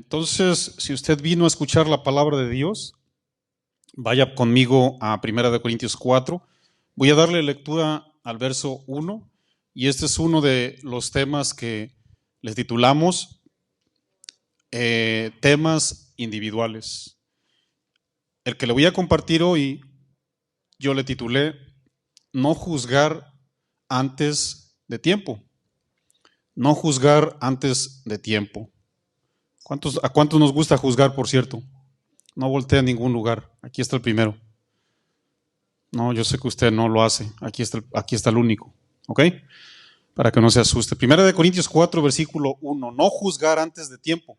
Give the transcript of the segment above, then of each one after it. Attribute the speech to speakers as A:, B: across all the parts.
A: Entonces, si usted vino a escuchar la palabra de Dios, vaya conmigo a 1 Corintios 4. Voy a darle lectura al verso 1 y este es uno de los temas que les titulamos temas individuales. El que le voy a compartir hoy, yo le titulé No juzgar antes de tiempo. No juzgar antes de tiempo. ¿A cuántos nos gusta juzgar, por cierto? No voltea a ningún lugar. Aquí está el primero. No, yo sé que usted no lo hace. Aquí está el único. ¿Ok? Para que no se asuste. 1 Corintios 4, versículo 1. No juzgar antes de tiempo.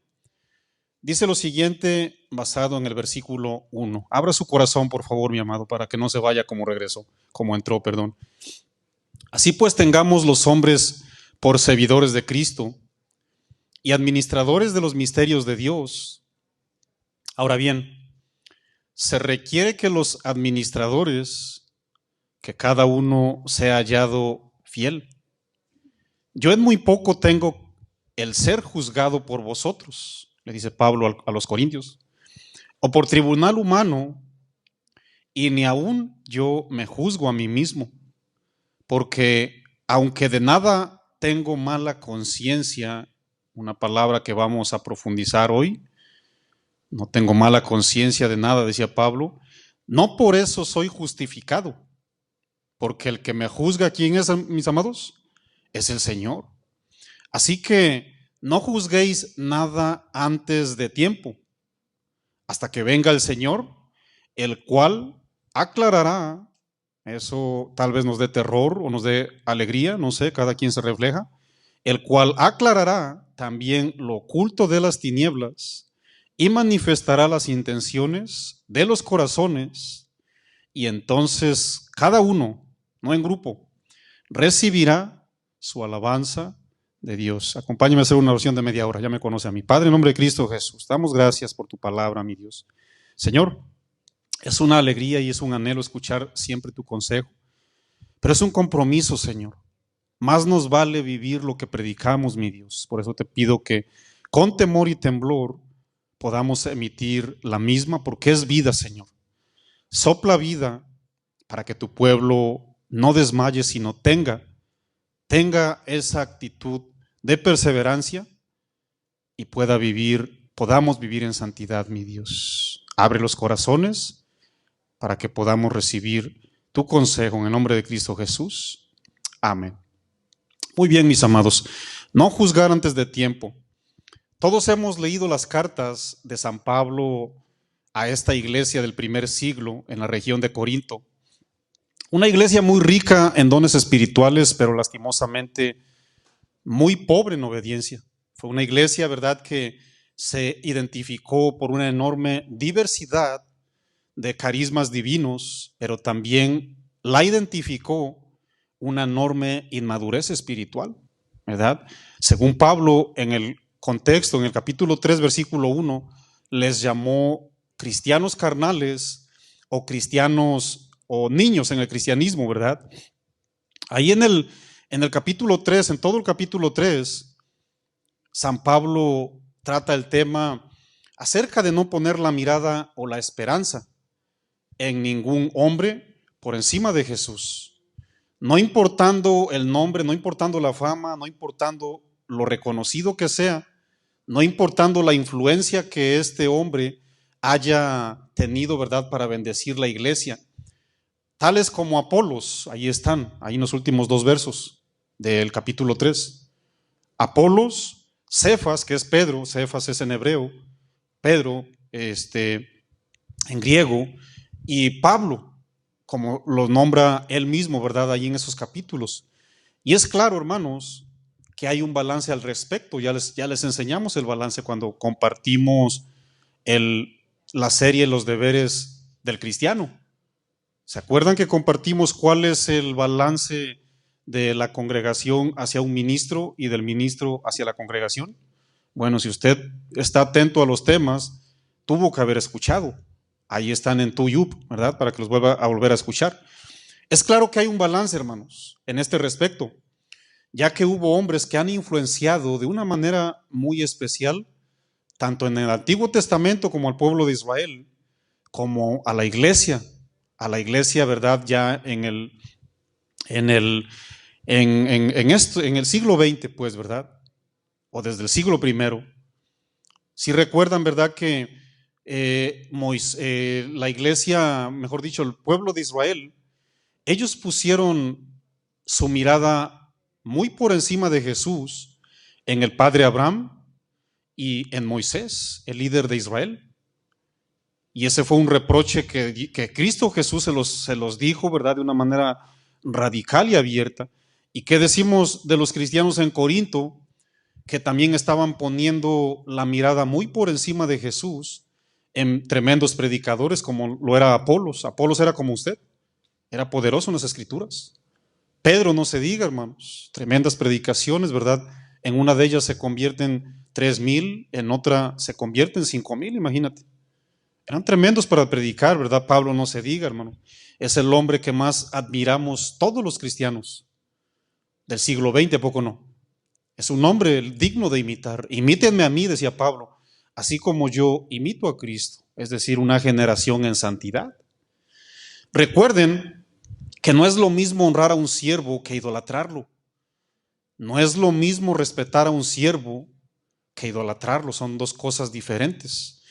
A: Dice lo siguiente basado en el versículo 1. Abra su corazón, por favor, mi amado, para que no se vaya como entró, perdón. Así pues, tengamos los hombres por servidores de Cristo y administradores de los misterios de Dios. Ahora bien, se requiere que los administradores, que cada uno sea hallado fiel. Yo en muy poco tengo el ser juzgado por vosotros, le dice Pablo a los Corintios, o por tribunal humano, y ni aún yo me juzgo a mí mismo, porque aunque de nada tengo mala conciencia, una palabra que vamos a profundizar hoy, no tengo mala conciencia de nada, decía Pablo, no por eso soy justificado, porque el que me juzga, ¿quién es, mis amados? Es el Señor. Así que no juzguéis nada antes de tiempo, hasta que venga el Señor, el cual aclarará, eso tal vez nos dé terror o nos dé alegría, no sé, cada quien se refleja, el cual aclarará también lo oculto de las tinieblas y manifestará las intenciones de los corazones, y entonces cada uno, no en grupo, recibirá su alabanza de Dios. Acompáñame a hacer una oración de media hora, ya me conoce a mí. Padre, en nombre de Cristo Jesús, damos gracias por tu palabra, mi Dios. Señor, es una alegría y es un anhelo escuchar siempre tu consejo, pero es un compromiso, Señor. Más nos vale vivir lo que predicamos, mi Dios. Por eso te pido que con temor y temblor podamos emitir la misma, porque es vida, Señor. Sopla vida para que tu pueblo no desmaye, sino tenga esa actitud de perseverancia y podamos vivir en santidad, mi Dios. Abre los corazones para que podamos recibir tu consejo en el nombre de Cristo Jesús. Amén. Muy bien, mis amados, no juzgar antes de tiempo. Todos hemos leído las cartas de San Pablo a esta iglesia del primer siglo en la región de Corinto. Una iglesia muy rica en dones espirituales, pero lastimosamente muy pobre en obediencia. Fue una iglesia, ¿verdad?, que se identificó por una enorme diversidad de carismas divinos, pero también la identificó una enorme inmadurez espiritual, ¿verdad? Según Pablo, en el contexto, en el capítulo 3, versículo 1, les llamó cristianos carnales o cristianos o niños en el cristianismo, ¿verdad? Ahí en el capítulo 3, en todo el capítulo 3, San Pablo trata el tema acerca de no poner la mirada o la esperanza en ningún hombre por encima de Jesús. No importando el nombre, no importando la fama, no importando lo reconocido que sea, no importando la influencia que este hombre haya tenido, ¿verdad?, para bendecir la iglesia. Tales como Apolos, ahí están, ahí en los últimos 2 versos del capítulo 3. Apolos, Cefas, que es Pedro, Cefas es en hebreo, Pedro en griego, y Pablo, como lo nombra él mismo, ¿verdad?, ahí en esos capítulos. Y es claro, hermanos, que hay un balance al respecto. Ya les enseñamos el balance cuando compartimos la serie Los deberes del cristiano. ¿Se acuerdan que compartimos cuál es el balance de la congregación hacia un ministro y del ministro hacia la congregación? Bueno, si usted está atento a los temas, tuvo que haber escuchado. Ahí están en TuYub, ¿verdad?, para que los vuelva a volver a escuchar. Es claro que hay un balance, hermanos, en este respecto, ya que hubo hombres que han influenciado de una manera muy especial tanto en el Antiguo Testamento como al pueblo de Israel, como a la iglesia, ¿verdad? Ya en el siglo XX, pues, ¿verdad? O desde el siglo I. Si recuerdan, ¿verdad? Que la iglesia, mejor dicho, el pueblo de Israel, ellos pusieron su mirada muy por encima de Jesús en el padre Abraham y en Moisés, el líder de Israel. Y ese fue un reproche que Cristo Jesús se los dijo, ¿verdad? De una manera radical y abierta. ¿Y qué decimos de los cristianos en Corinto? Que también estaban poniendo la mirada muy por encima de Jesús en tremendos predicadores como lo era Apolos. Apolos era como usted, era poderoso en las escrituras. Pedro, no se diga, hermanos, tremendas predicaciones, ¿verdad? En una de ellas se convierten 3,000, en otra se convierten 5,000, imagínate. Eran tremendos para predicar, ¿verdad? Pablo, no se diga, hermano. Es el hombre que más admiramos todos los cristianos del siglo XX, ¿a poco no? Es un hombre digno de imitar. Imítenme a mí, decía Pablo, así como yo imito a Cristo, es decir, una generación en santidad. Recuerden que no es lo mismo honrar a un siervo que idolatrarlo. No es lo mismo respetar a un siervo que idolatrarlo, son dos cosas diferentes.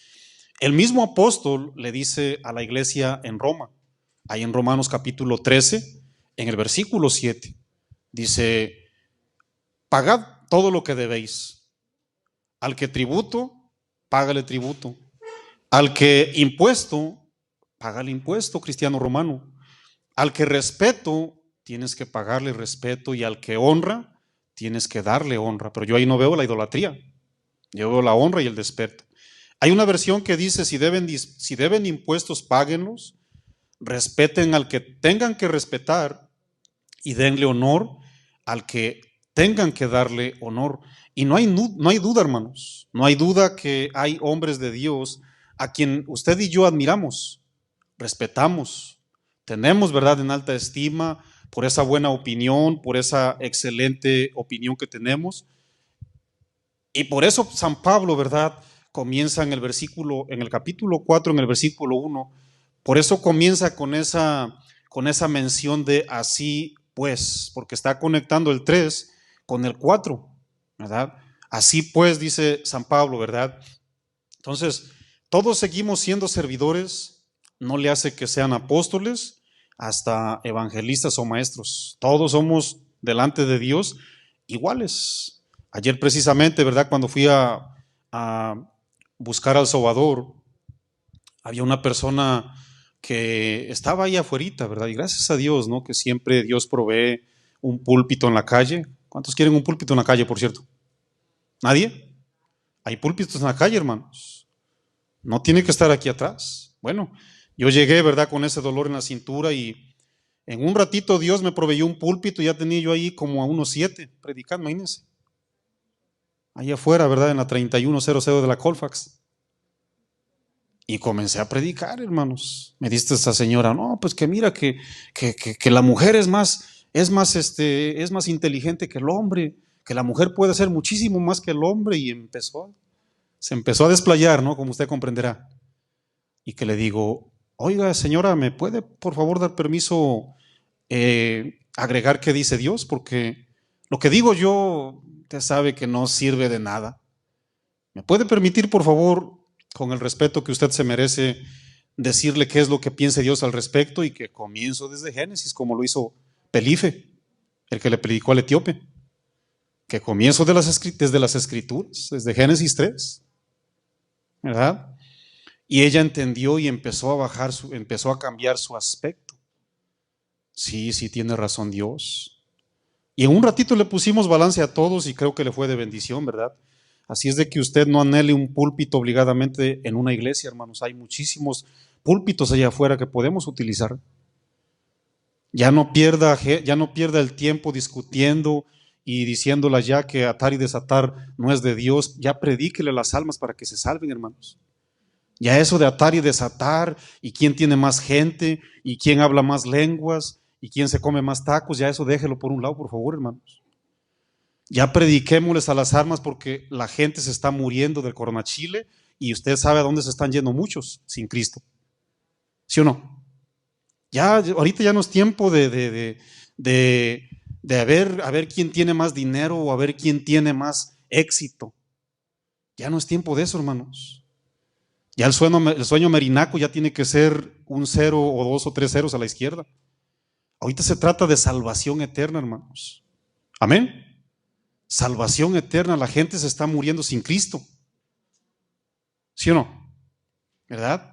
A: El mismo apóstol le dice a la iglesia en Roma, ahí en Romanos capítulo 13, en el versículo 7, dice: pagad todo lo que debéis. Al que tributo, págale tributo. Al que impuesto, págale impuesto, cristiano romano. Al que respeto, tienes que pagarle respeto, y al que honra, tienes que darle honra. Pero yo ahí no veo la idolatría, yo veo la honra y el respeto. Hay una versión que dice: si deben impuestos, páguenlos, respeten al que tengan que respetar y denle honor al que tengan que darle honor. Y no hay duda, hermanos, no hay duda que hay hombres de Dios a quien usted y yo admiramos, respetamos, tenemos, ¿verdad?, en alta estima por esa buena opinión, por esa excelente opinión que tenemos. Y por eso San Pablo, ¿verdad?, comienza en el capítulo 4, en el versículo 1, por eso comienza con esa mención de así pues, porque está conectando el 3 con el 4, ¿verdad? Así pues, dice San Pablo, ¿verdad? Entonces, todos seguimos siendo servidores, no le hace que sean apóstoles, hasta evangelistas o maestros. Todos somos delante de Dios iguales. Ayer precisamente, ¿verdad?, cuando fui a buscar al Salvador, había una persona que estaba ahí afuerita, ¿verdad? Y gracias a Dios, ¿no?, que siempre Dios provee un púlpito en la calle. ¿Cuántos quieren un púlpito en la calle, por cierto? ¿Nadie? Hay púlpitos en la calle, hermanos. No tiene que estar aquí atrás. Bueno, yo llegué, ¿verdad?, con ese dolor en la cintura, y en un ratito Dios me proveyó un púlpito. Ya tenía yo ahí como a unos 7 predicando, imagínense. Allá afuera, ¿verdad?, en la 3100 de la Colfax. Y comencé a predicar, hermanos. Me dice esta señora: no, pues que mira que la mujer es más inteligente que el hombre, que la mujer puede hacer muchísimo más que el hombre. Y se empezó a desplayar, ¿no?, como usted comprenderá. Y que le digo: oiga, señora, ¿me puede por favor dar permiso agregar qué dice Dios? Porque lo que digo yo, usted sabe que no sirve de nada. ¿Me puede permitir, por favor, con el respeto que usted se merece, decirle qué es lo que piense Dios al respecto? Y que comienzo desde Génesis, como lo hizo Pelife, el que le predicó al etíope, que comienzo desde las escrituras, desde Génesis 3, ¿verdad? Y ella entendió y empezó a cambiar su aspecto. Sí, tiene razón Dios. Y en un ratito le pusimos balance a todos, y creo que le fue de bendición, ¿verdad? Así es de que usted no anhele un púlpito obligadamente en una iglesia, hermanos. Hay muchísimos púlpitos allá afuera que podemos utilizar. Ya no pierda el tiempo discutiendo y diciéndola ya que atar y desatar no es de Dios. Ya predíquele las almas para que se salven, hermanos. Ya eso de atar y desatar, y quién tiene más gente, y quién habla más lenguas, y quién se come más tacos, ya eso déjelo por un lado, por favor, hermanos. Ya prediquémosles a las armas porque la gente se está muriendo del coronachile y usted sabe a dónde se están yendo muchos sin Cristo. ¿Sí o no? Ya, ahorita ya no es tiempo de a ver quién tiene más dinero o a ver quién tiene más éxito. Ya no es tiempo de eso, hermanos. Ya el sueño merinaco ya tiene que ser un 0 o 2 o 3 ceros a la izquierda. Ahorita se trata de salvación eterna, hermanos. Amén. Salvación eterna. La gente se está muriendo sin Cristo. ¿Sí o no? ¿Verdad?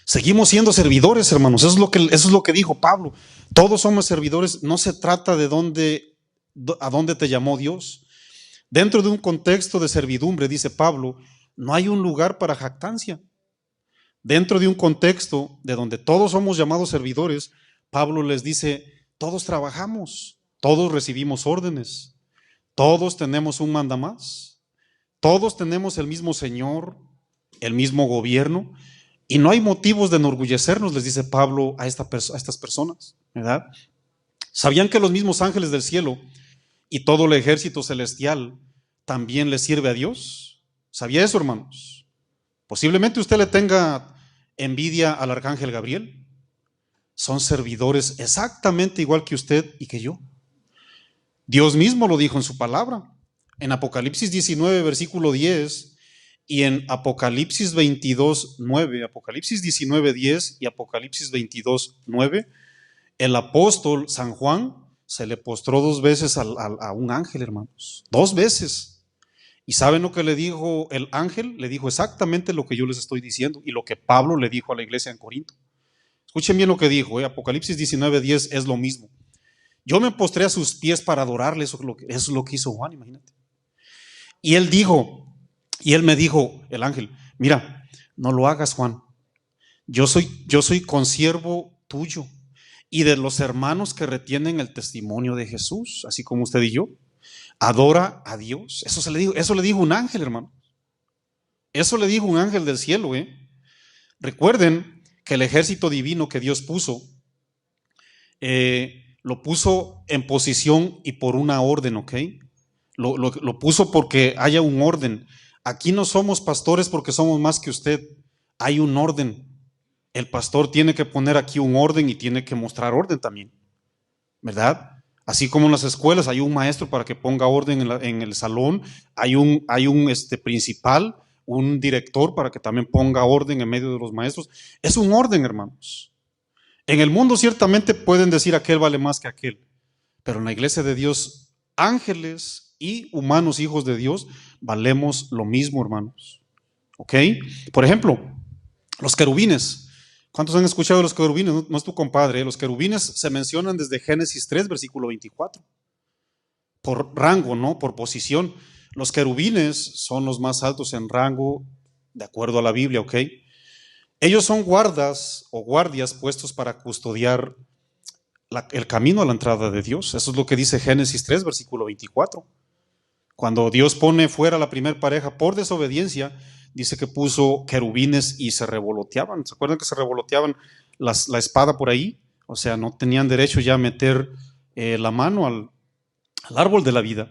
A: Seguimos siendo servidores, hermanos. Eso es lo que dijo Pablo. Todos somos servidores. No se trata de a dónde te llamó Dios. Dentro de un contexto de servidumbre, dice Pablo, no hay un lugar para jactancia. Dentro de un contexto de donde todos somos llamados servidores, Pablo les dice, todos trabajamos, todos recibimos órdenes, todos tenemos un mandamás, todos tenemos el mismo Señor, el mismo gobierno, y no hay motivos de enorgullecernos, les dice Pablo a estas personas, ¿verdad? ¿Sabían que los mismos ángeles del cielo y todo el ejército celestial también le sirve a Dios? ¿Sabía eso, hermanos? Posiblemente usted le tenga envidia al arcángel Gabriel. Son servidores exactamente igual que usted y que yo. Dios mismo lo dijo en su palabra. En Apocalipsis 19, versículo 10 y en Apocalipsis 22, 9, Apocalipsis 19, 10 y Apocalipsis 22, 9, el apóstol San Juan se le postró 2 veces a un ángel, hermanos. 2 veces. ¿Y saben lo que le dijo el ángel? Le dijo exactamente lo que yo les estoy diciendo y lo que Pablo le dijo a la iglesia en Corinto. Escuchen bien lo que dijo, Apocalipsis 19, 10 es lo mismo. Yo me postré a sus pies para adorarle, eso es lo que hizo Juan, imagínate. Y él me dijo, el ángel, mira, no lo hagas, Juan. Yo soy consiervo tuyo y de los hermanos que retienen el testimonio de Jesús, así como usted y yo. Adora a Dios. Eso le dijo un ángel, hermano. Eso le dijo un ángel del cielo, Recuerden que el ejército divino que Dios puso, lo puso en posición y por una orden, ¿ok? Lo puso porque haya un orden. Aquí no somos pastores porque somos más que usted. Hay un orden. El pastor tiene que poner aquí un orden y tiene que mostrar orden también, ¿verdad? Así como en las escuelas hay un maestro para que ponga orden en el salón, hay un principal, un director para que también ponga orden en medio de los maestros. Es un orden, hermanos. En el mundo ciertamente pueden decir aquel vale más que aquel, pero en la iglesia de Dios, ángeles y humanos hijos de Dios, valemos lo mismo, hermanos. ¿Ok? Por ejemplo, los querubines. ¿Cuántos han escuchado de los querubines? No es tu compadre. Los querubines se mencionan desde Génesis 3, versículo 24. Por rango, ¿no? Por posición. Los querubines son los más altos en rango, de acuerdo a la Biblia, ¿ok? Ellos son guardas o guardias puestos para custodiar el camino a la entrada de Dios. Eso es lo que dice Génesis 3, versículo 24. Cuando Dios pone fuera la primera pareja por desobediencia, dice que puso querubines y se revoloteaban. ¿Se acuerdan que se revoloteaban la espada por ahí? O sea, no tenían derecho ya a meter la mano al árbol de la vida.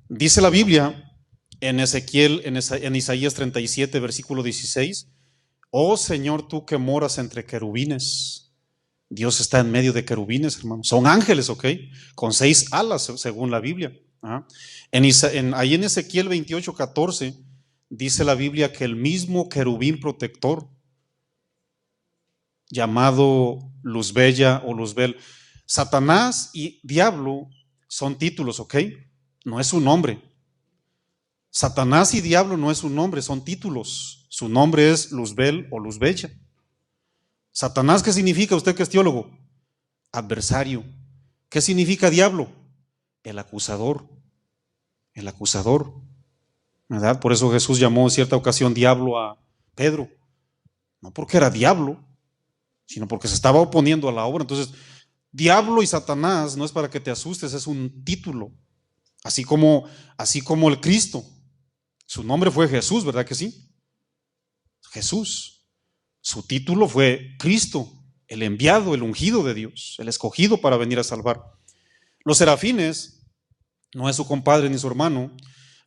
A: Dice la Biblia en en Isaías 37, versículo 16, oh Señor, tú que moras entre querubines. Dios está en medio de querubines, hermanos. Son ángeles, ¿ok? Con 6 alas, según la Biblia. Ahí en Ezequiel 28, 14, dice la Biblia que el mismo querubín protector, llamado Luzbella o Luzbel, Satanás y diablo son títulos, ¿ok? No es un nombre. Satanás y diablo no es un nombre, son títulos. Su nombre es Luzbel o Luzbella. Satanás, ¿qué significa? Usted que es teólogo. Adversario. ¿Qué significa diablo? El acusador. El acusador, ¿verdad? Por eso Jesús llamó en cierta ocasión diablo a Pedro. No porque era diablo, sino porque se estaba oponiendo a la obra. Entonces, diablo y Satanás no es para que te asustes, es un título. Así como el Cristo. Su nombre fue Jesús, ¿verdad que sí? Jesús. Su título fue Cristo, el enviado, el ungido de Dios, el escogido para venir a salvar. Los serafines no es su compadre ni su hermano.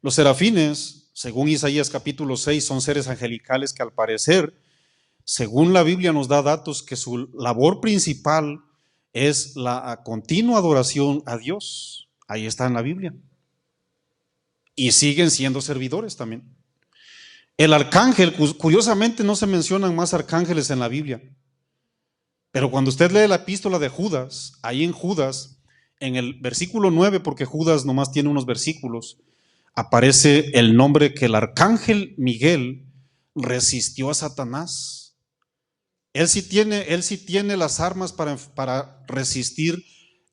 A: Los serafines, según Isaías capítulo 6, son seres angelicales que al parecer, según la Biblia nos da datos, que su labor principal es la continua adoración a Dios. Ahí está en la Biblia. Y siguen siendo servidores también. El arcángel, curiosamente no se mencionan más arcángeles en la Biblia. Pero cuando usted lee la epístola de Judas, ahí en Judas, en el versículo 9, porque Judas nomás tiene unos versículos, aparece el nombre que el arcángel Miguel resistió a Satanás. Él sí tiene las armas para resistir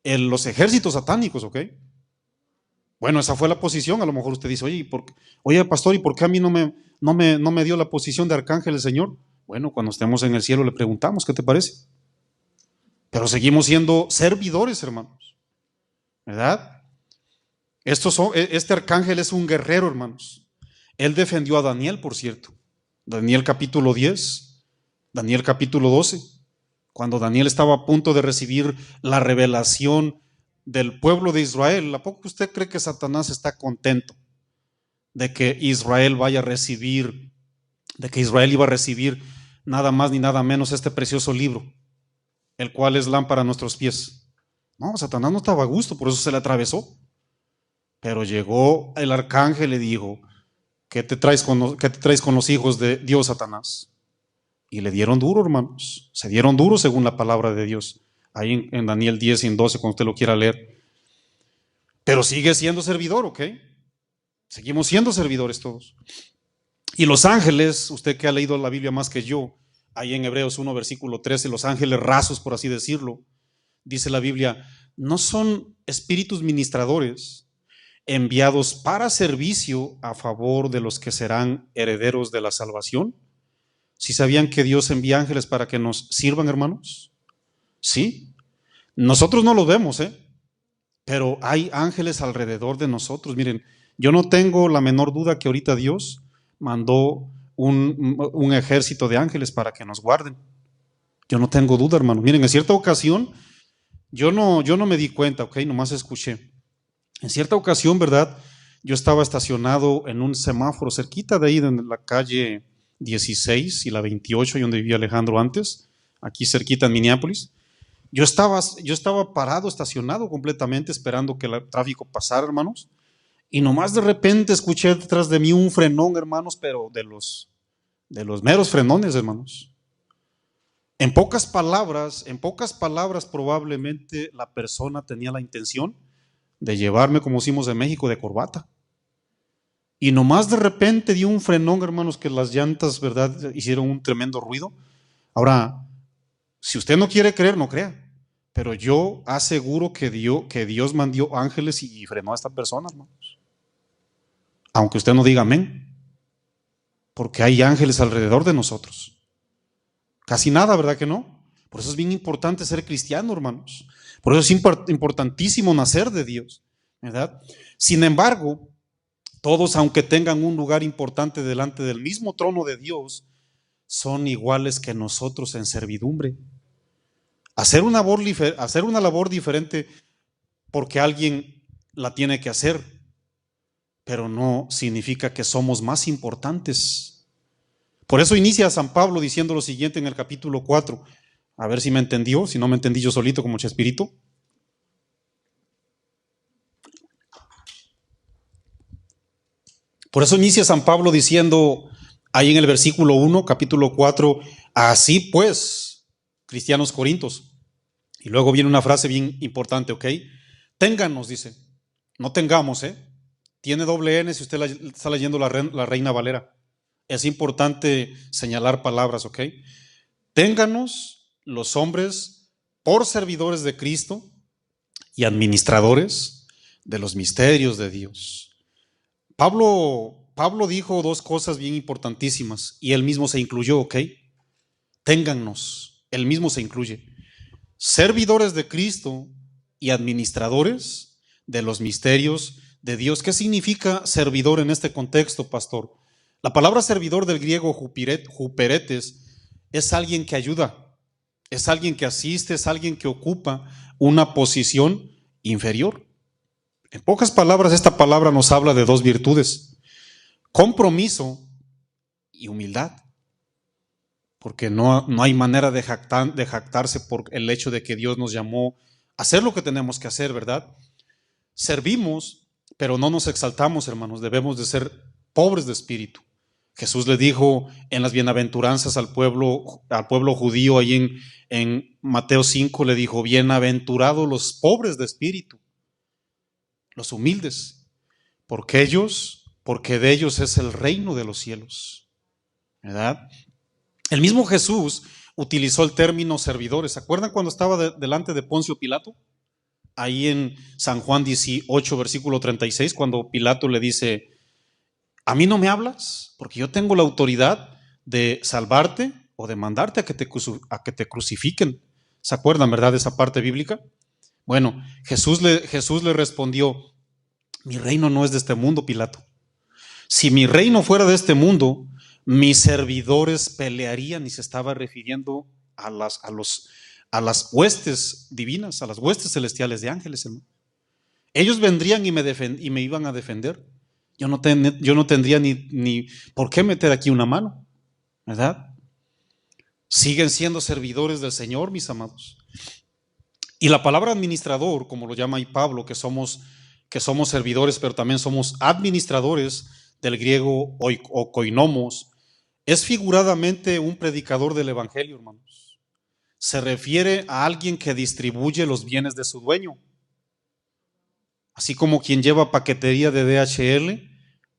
A: los ejércitos satánicos, ¿ok? Bueno, esa fue la posición. A lo mejor usted dice, oye, pastor, ¿y por qué a mí no me dio la posición de arcángel el Señor? Bueno, cuando estemos en el cielo le preguntamos, ¿qué te parece? Pero seguimos siendo servidores, hermanos, ¿verdad? Este arcángel es un guerrero, hermanos. Él defendió a Daniel, por cierto. Daniel capítulo 10, Daniel capítulo 12, cuando Daniel estaba a punto de recibir la revelación del pueblo de Israel. ¿A poco usted cree que Satanás está contento de que Israel vaya a recibir, de que Israel iba a recibir nada más ni nada menos este precioso libro, el cual es lámpara a nuestros pies? No, Satanás no estaba a gusto, por eso se le atravesó. Pero llegó el arcángel y le dijo, ¿qué te traes con los hijos de Dios, Satanás? Y le dieron duro, hermanos. Se dieron duro según la palabra de Dios. Ahí en Daniel 10 y en 12, cuando usted lo quiera leer. Pero sigue siendo servidor, ¿ok? Seguimos siendo servidores todos. Y los ángeles, usted que ha leído la Biblia más que yo, ahí en Hebreos 1, versículo 13, los ángeles rasos, por así decirlo, dice la Biblia, no son espíritus ministradores enviados para servicio a favor de los que serán herederos de la salvación. ¿Sí sabían que Dios envía ángeles para que nos sirvan, hermanos? Sí. Nosotros no los vemos, pero hay ángeles alrededor de nosotros. Miren, yo no tengo la menor duda que ahorita Dios mandó un ejército de ángeles para que nos guarden. Yo no tengo duda, hermano. Miren, en cierta ocasión, yo no me di cuenta, ¿ok? Nomás escuché. En cierta ocasión, ¿verdad? Yo estaba estacionado en un semáforo cerquita de ahí, en la calle 16 y la 28, donde vivía Alejandro antes, aquí cerquita en Minneapolis. Yo estaba parado, estacionado completamente, esperando que el tráfico pasara, hermanos. Y nomás de repente escuché detrás de mí un frenón, hermanos, pero de los meros frenones, hermanos. En pocas palabras, probablemente la persona tenía la intención de llevarme, como hicimos en México, de corbata. Y nomás de repente dio un frenón, hermanos, que las llantas, ¿verdad?, hicieron un tremendo ruido. Ahora, si usted no quiere creer, no crea. Pero yo aseguro que Dios mandó ángeles y frenó a esta persona, hermanos. Aunque usted no diga amén. Porque hay ángeles alrededor de nosotros. Casi nada, ¿verdad que no? Por eso es bien importante ser cristiano, hermanos. Por eso es importantísimo nacer de Dios, ¿verdad? Sin embargo, todos, aunque tengan un lugar importante delante del mismo trono de Dios, son iguales que nosotros en servidumbre. Hacer una labor diferente porque alguien la tiene que hacer, pero no significa que somos más importantes. Por eso inicia San Pablo diciendo lo siguiente en el capítulo 4. A ver si me entendió, si no me entendí yo solito como Chespirito. Por eso inicia San Pablo diciendo ahí en el versículo 1, capítulo 4, así pues, cristianos corintos. Y luego viene una frase bien importante, ¿ok? Téngannos, dice. No tengamos, Tiene doble N si usted está leyendo la Reina Valera. Es importante señalar palabras, ¿ok? Ténganos los hombres por servidores de Cristo y administradores de los misterios de Dios. Pablo dijo dos cosas bien importantísimas y él mismo se incluyó, ¿ok? Téngannos, él mismo se incluye. Servidores de Cristo y administradores de los misterios de Dios. ¿Qué significa servidor en este contexto, pastor? La palabra servidor del griego huperetes es alguien que ayuda, es alguien que asiste, es alguien que ocupa una posición inferior. En pocas palabras, esta palabra nos habla de dos virtudes: compromiso y humildad. Porque no hay manera de jactarse por el hecho de que Dios nos llamó a hacer lo que tenemos que hacer, ¿verdad? Servimos, pero no nos exaltamos, hermanos. Debemos de ser pobres de espíritu. Jesús le dijo en las bienaventuranzas al pueblo judío, ahí en Mateo 5, le dijo: bienaventurados los pobres de espíritu, los humildes, porque de ellos es el reino de los cielos, ¿verdad? El mismo Jesús utilizó el término servidores. ¿Se acuerdan cuando estaba delante de Poncio Pilato? Ahí en San Juan 18, versículo 36, cuando Pilato le dice: ¿a mí no me hablas? Porque yo tengo la autoridad de salvarte o de mandarte a que te crucifiquen. ¿Se acuerdan, verdad, de esa parte bíblica? Bueno, Jesús le respondió: mi reino no es de este mundo, Pilato. Si mi reino fuera de este mundo, mis servidores pelearían. Y se estaba refiriendo a las huestes divinas, a las huestes celestiales de ángeles, hermano. Ellos vendrían y me iban a defender. Yo no tendría ni por qué meter aquí una mano, ¿verdad? Siguen siendo servidores del Señor, mis amados. Y la palabra administrador, como lo llama ahí Pablo, que somos servidores, pero también somos administradores, del griego oikoinomos, es figuradamente un predicador del evangelio, hermanos. Se refiere a alguien que distribuye los bienes de su dueño. Así como quien lleva paquetería de DHL,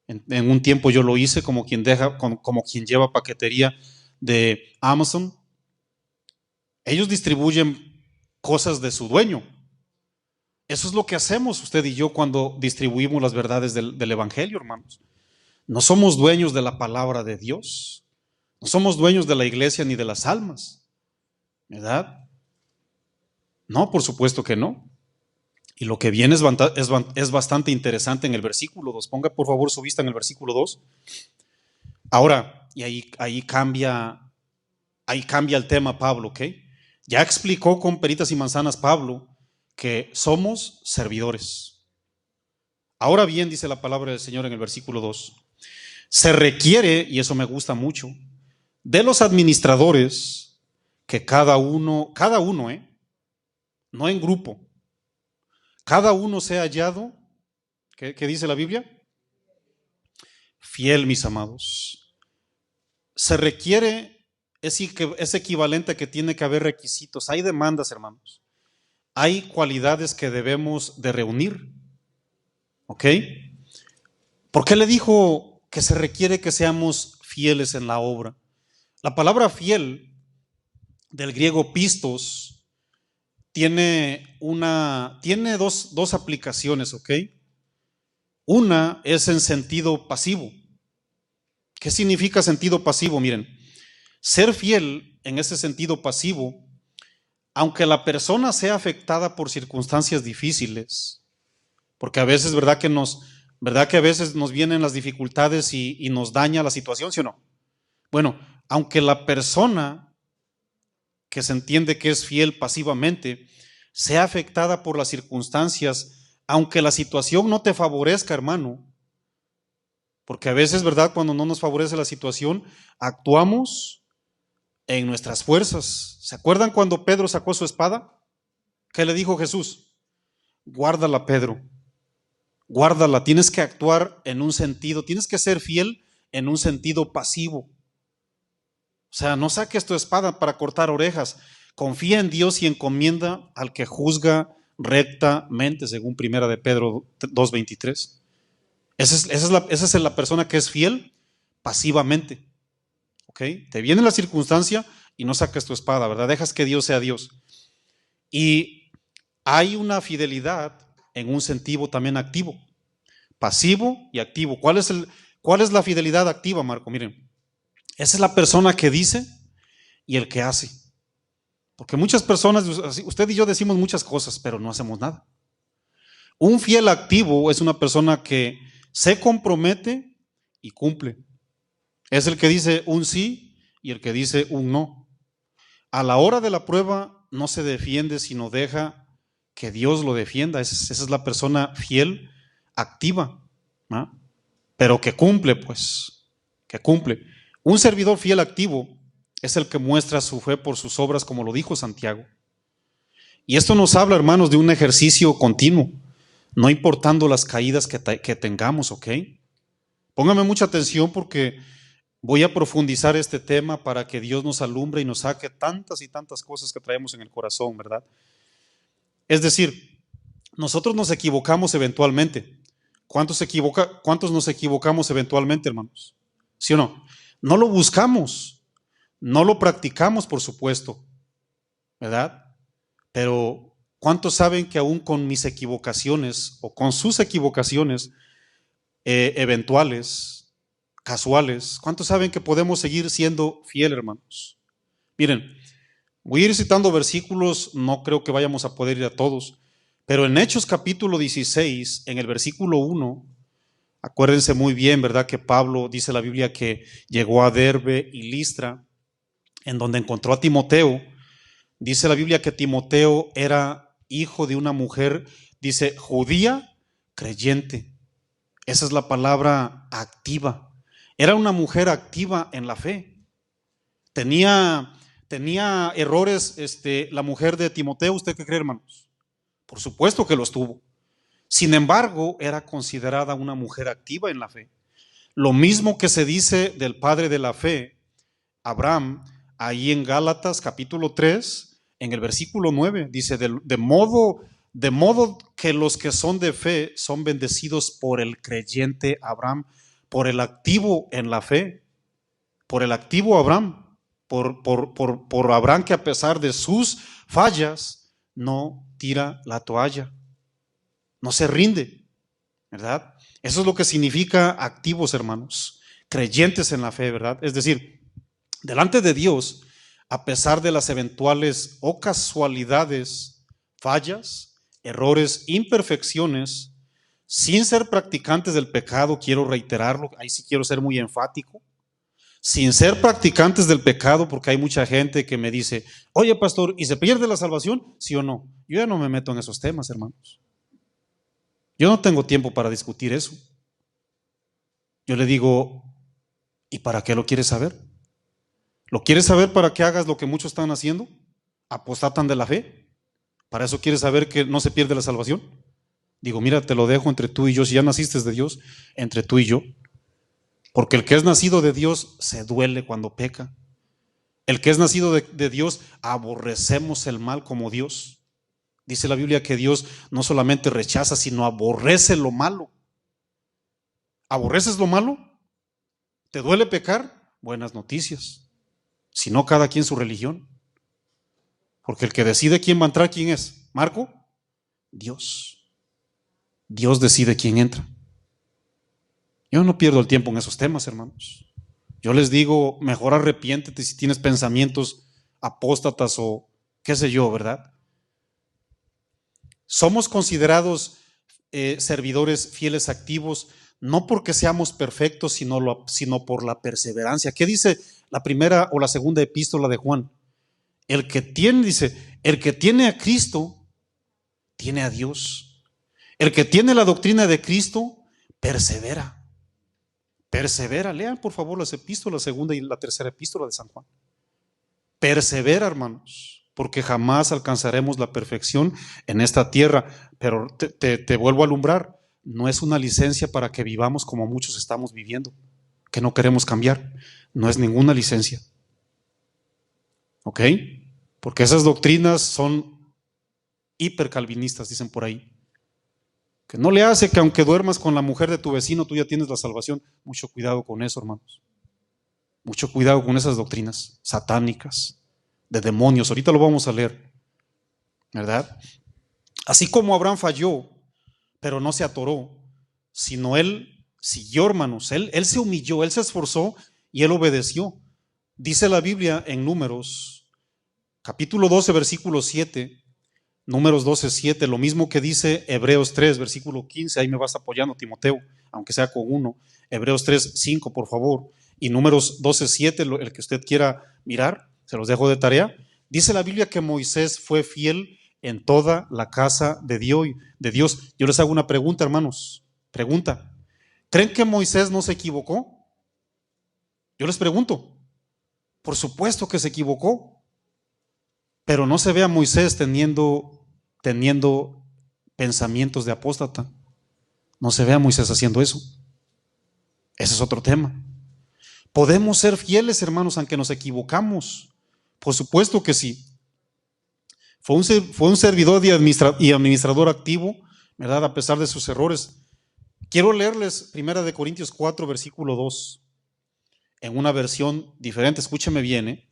A: en un tiempo yo lo hice, como quien lleva paquetería de Amazon. Ellos distribuyen cosas de su dueño. Eso es lo que hacemos usted y yo cuando distribuimos las verdades del evangelio, hermanos. No somos dueños de la palabra de Dios. No somos dueños de la iglesia ni de las almas, ¿verdad? No, por supuesto que no. Y lo que viene es bastante interesante en el versículo 2. Ponga por favor su vista en el versículo 2. Ahora, y ahí cambia el tema Pablo, ¿ok? Ya explicó con peritas y manzanas Pablo que somos servidores. Ahora bien, dice la palabra del Señor en el versículo 2, se requiere, y eso me gusta mucho, de los administradores que cada uno, no en grupo, cada uno sea hallado, ¿qué dice la Biblia? Fiel, mis amados. Se requiere, es equivalente a que tiene que haber requisitos. Hay demandas, hermanos. Hay cualidades que debemos de reunir. ¿Ok? ¿Por qué le dijo que se requiere que seamos fieles en la obra? La palabra fiel, del griego pistos, tiene dos aplicaciones, ¿ok? Una es en sentido pasivo. ¿Qué significa sentido pasivo? Miren, ser fiel en ese sentido pasivo, aunque la persona sea afectada por circunstancias difíciles, porque a veces, ¿verdad que a veces nos vienen las dificultades y nos daña la situación, ¿sí o no? Bueno, aunque la persona que se entiende que es fiel pasivamente sea afectada por las circunstancias, aunque la situación no te favorezca, hermano, porque a veces, ¿verdad?, cuando no nos favorece la situación, actuamos en nuestras fuerzas. ¿Se acuerdan cuando Pedro sacó su espada? ¿Qué le dijo Jesús? Guárdala, Pedro, guárdala. Tienes que actuar en un sentido, tienes que ser fiel en un sentido pasivo. O sea, no saques tu espada para cortar orejas. Confía en Dios y encomienda al que juzga rectamente, según Primera de Pedro 2:23. Esa es la persona que es fiel pasivamente. ¿Ok? Te viene la circunstancia y no sacas tu espada, ¿verdad? Dejas que Dios sea Dios. Y hay una fidelidad en un sentido también activo, pasivo y activo. ¿Cuál es la fidelidad activa, Marco? Miren, esa es la persona que dice y el que hace. Porque muchas personas, usted y yo decimos muchas cosas, pero no hacemos nada. Un fiel activo es una persona que se compromete y cumple. Es el que dice un sí y el que dice un no. A la hora de la prueba no se defiende, sino deja que Dios lo defienda. Esa es la persona fiel, activa, ¿no? Pero que cumple, pues, que cumple. Un servidor fiel activo es el que muestra su fe por sus obras, como lo dijo Santiago. Y esto nos habla, hermanos, de un ejercicio continuo, no importando las caídas que tengamos, ¿ok? Póngame mucha atención porque voy a profundizar este tema para que Dios nos alumbre y nos saque tantas y tantas cosas que traemos en el corazón, ¿verdad? Es decir, nosotros nos equivocamos eventualmente. ¿Cuántos nos equivocamos eventualmente, hermanos? ¿Sí o no? No lo buscamos, no lo practicamos, por supuesto, ¿verdad? Pero ¿cuántos saben que aún con mis equivocaciones o con sus equivocaciones eventuales, casuales, ¿cuántos saben que podemos seguir siendo fieles, hermanos? Miren, voy a ir citando versículos, no creo que vayamos a poder ir a todos, pero en Hechos capítulo 16, en el versículo 1, acuérdense muy bien, ¿verdad? Que Pablo, dice la Biblia, que llegó a Derbe y Listra, en donde encontró a Timoteo. Dice la Biblia que Timoteo era hijo de una mujer, dice, judía creyente. Esa es la palabra activa. Era una mujer activa en la fe. Tenía errores, la mujer de Timoteo. ¿Usted qué cree, hermanos? Por supuesto que los tuvo. Sin embargo, era considerada una mujer activa en la fe. Lo mismo que se dice del padre de la fe, Abraham, ahí en Gálatas capítulo 3, en el versículo 9, dice, de modo que los que son de fe son bendecidos por el creyente Abraham, por el activo en la fe, por el activo Abraham, por Abraham, que a pesar de sus fallas no tira la toalla, no se rinde, ¿verdad? Eso es lo que significa activos, hermanos, creyentes en la fe, ¿verdad? Es decir, delante de Dios, a pesar de las eventuales o casualidades, fallas, errores, imperfecciones, sin ser practicantes del pecado, quiero reiterarlo, ahí sí quiero ser muy enfático, sin ser practicantes del pecado, porque hay mucha gente que me dice, oye pastor, ¿y se pierde la salvación? ¿Sí o no? Yo ya no me meto en esos temas, hermanos. Yo no tengo tiempo para discutir eso. Yo le digo, ¿y para qué lo quieres saber? ¿Lo quieres saber para que hagas lo que muchos están haciendo? ¿Apostatan de la fe? ¿Para eso quieres saber que no se pierde la salvación? Digo, mira, te lo dejo entre tú y yo. Si ya naciste de Dios, entre tú y yo. Porque el que es nacido de Dios se duele cuando peca. El que es nacido de Dios, aborrecemos el mal como Dios. Dice la Biblia que Dios no solamente rechaza, sino aborrece lo malo. ¿Aborreces lo malo? ¿Te duele pecar? Buenas noticias. Si no, cada quien su religión. Porque el que decide quién va a entrar, ¿quién es? ¿Marco? Dios. Dios decide quién entra. Yo no pierdo el tiempo en esos temas, hermanos. Yo les digo, mejor arrepiéntete si tienes pensamientos apóstatas o qué sé yo, ¿verdad? Somos considerados servidores fieles activos, no porque seamos perfectos, sino por la perseverancia. ¿Qué dice la primera o la segunda epístola de Juan? El que tiene a Cristo, tiene a Dios. El que tiene la doctrina de Cristo, persevera. Persevera. Lean por favor las epístolas, la segunda y la tercera epístola de San Juan. Persevera, hermanos, porque jamás alcanzaremos la perfección en esta tierra. Pero te vuelvo a alumbrar, no es una licencia para que vivamos como muchos estamos viviendo, que no queremos cambiar. No es ninguna licencia. ¿Ok? Porque esas doctrinas son hipercalvinistas, dicen por ahí. Que no le hace que aunque duermas con la mujer de tu vecino, tú ya tienes la salvación. Mucho cuidado con eso, hermanos. Mucho cuidado con esas doctrinas satánicas, de demonios. Ahorita lo vamos a leer, ¿verdad? Así como Abraham falló, pero no se atoró, sino él siguió, hermanos. Él se humilló, él se esforzó y él obedeció. Dice la Biblia en Números, capítulo 12, versículo 7, Números 12, 7, lo mismo que dice Hebreos 3, versículo 15, ahí me vas apoyando, Timoteo, aunque sea con uno. Hebreos 3, 5, por favor, y Números 12, 7, el que usted quiera mirar, se los dejo de tarea. Dice la Biblia que Moisés fue fiel en toda la casa de Dios. Yo les hago una pregunta, hermanos. Pregunta. ¿Creen que Moisés no se equivocó? Yo les pregunto. Por supuesto que se equivocó. Pero no se ve a Moisés teniendo pensamientos de apóstata. No se ve a Moisés haciendo eso. Ese es otro tema. ¿Podemos ser fieles, hermanos, aunque nos equivocamos? Por supuesto que sí. Fue un servidor y administrador activo, ¿verdad? A pesar de sus errores. Quiero leerles 1 Corintios 4, versículo 2, en una versión diferente. Escúcheme bien, ¿eh?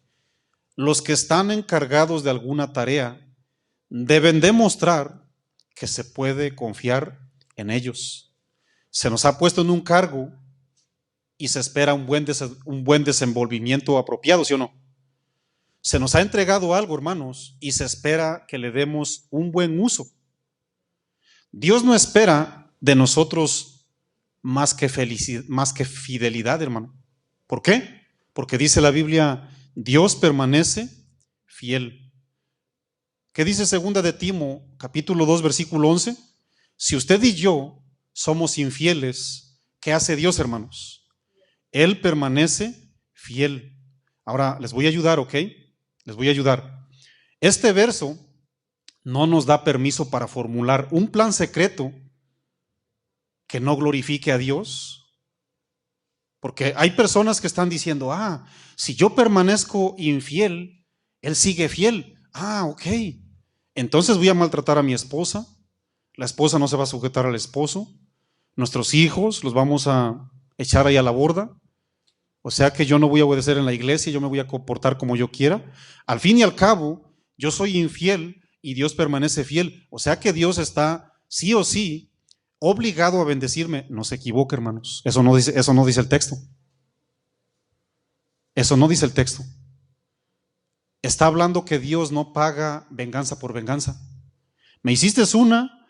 A: Los que están encargados de alguna tarea deben demostrar que se puede confiar en ellos. Se nos ha puesto en un cargo y se espera un buen desenvolvimiento apropiado, ¿sí o no? Se nos ha entregado algo, hermanos, y se espera que le demos un buen uso. Dios no espera de nosotros más que fidelidad, hermano. ¿Por qué? Porque dice la Biblia, Dios permanece fiel. ¿Qué dice 2 de Timo, capítulo 2, versículo 11? Si usted y yo somos infieles, ¿qué hace Dios, hermanos? Él permanece fiel. Ahora, les voy a ayudar, ¿ok? Les voy a ayudar. Este verso no nos da permiso para formular un plan secreto que no glorifique a Dios. Porque hay personas que están diciendo, si yo permanezco infiel, Él sigue fiel. Ok. Entonces voy a maltratar a mi esposa. La esposa no se va a sujetar al esposo. Nuestros hijos los vamos a echar ahí a la borda. O sea que yo no voy a obedecer en la iglesia, yo me voy a comportar como yo quiera. Al fin y al cabo, yo soy infiel y Dios permanece fiel. O sea que Dios está, sí o sí, obligado a bendecirme. No se equivoque, hermanos. Eso no dice el texto. Eso no dice el texto. Está hablando que Dios no paga venganza por venganza. Me hiciste una,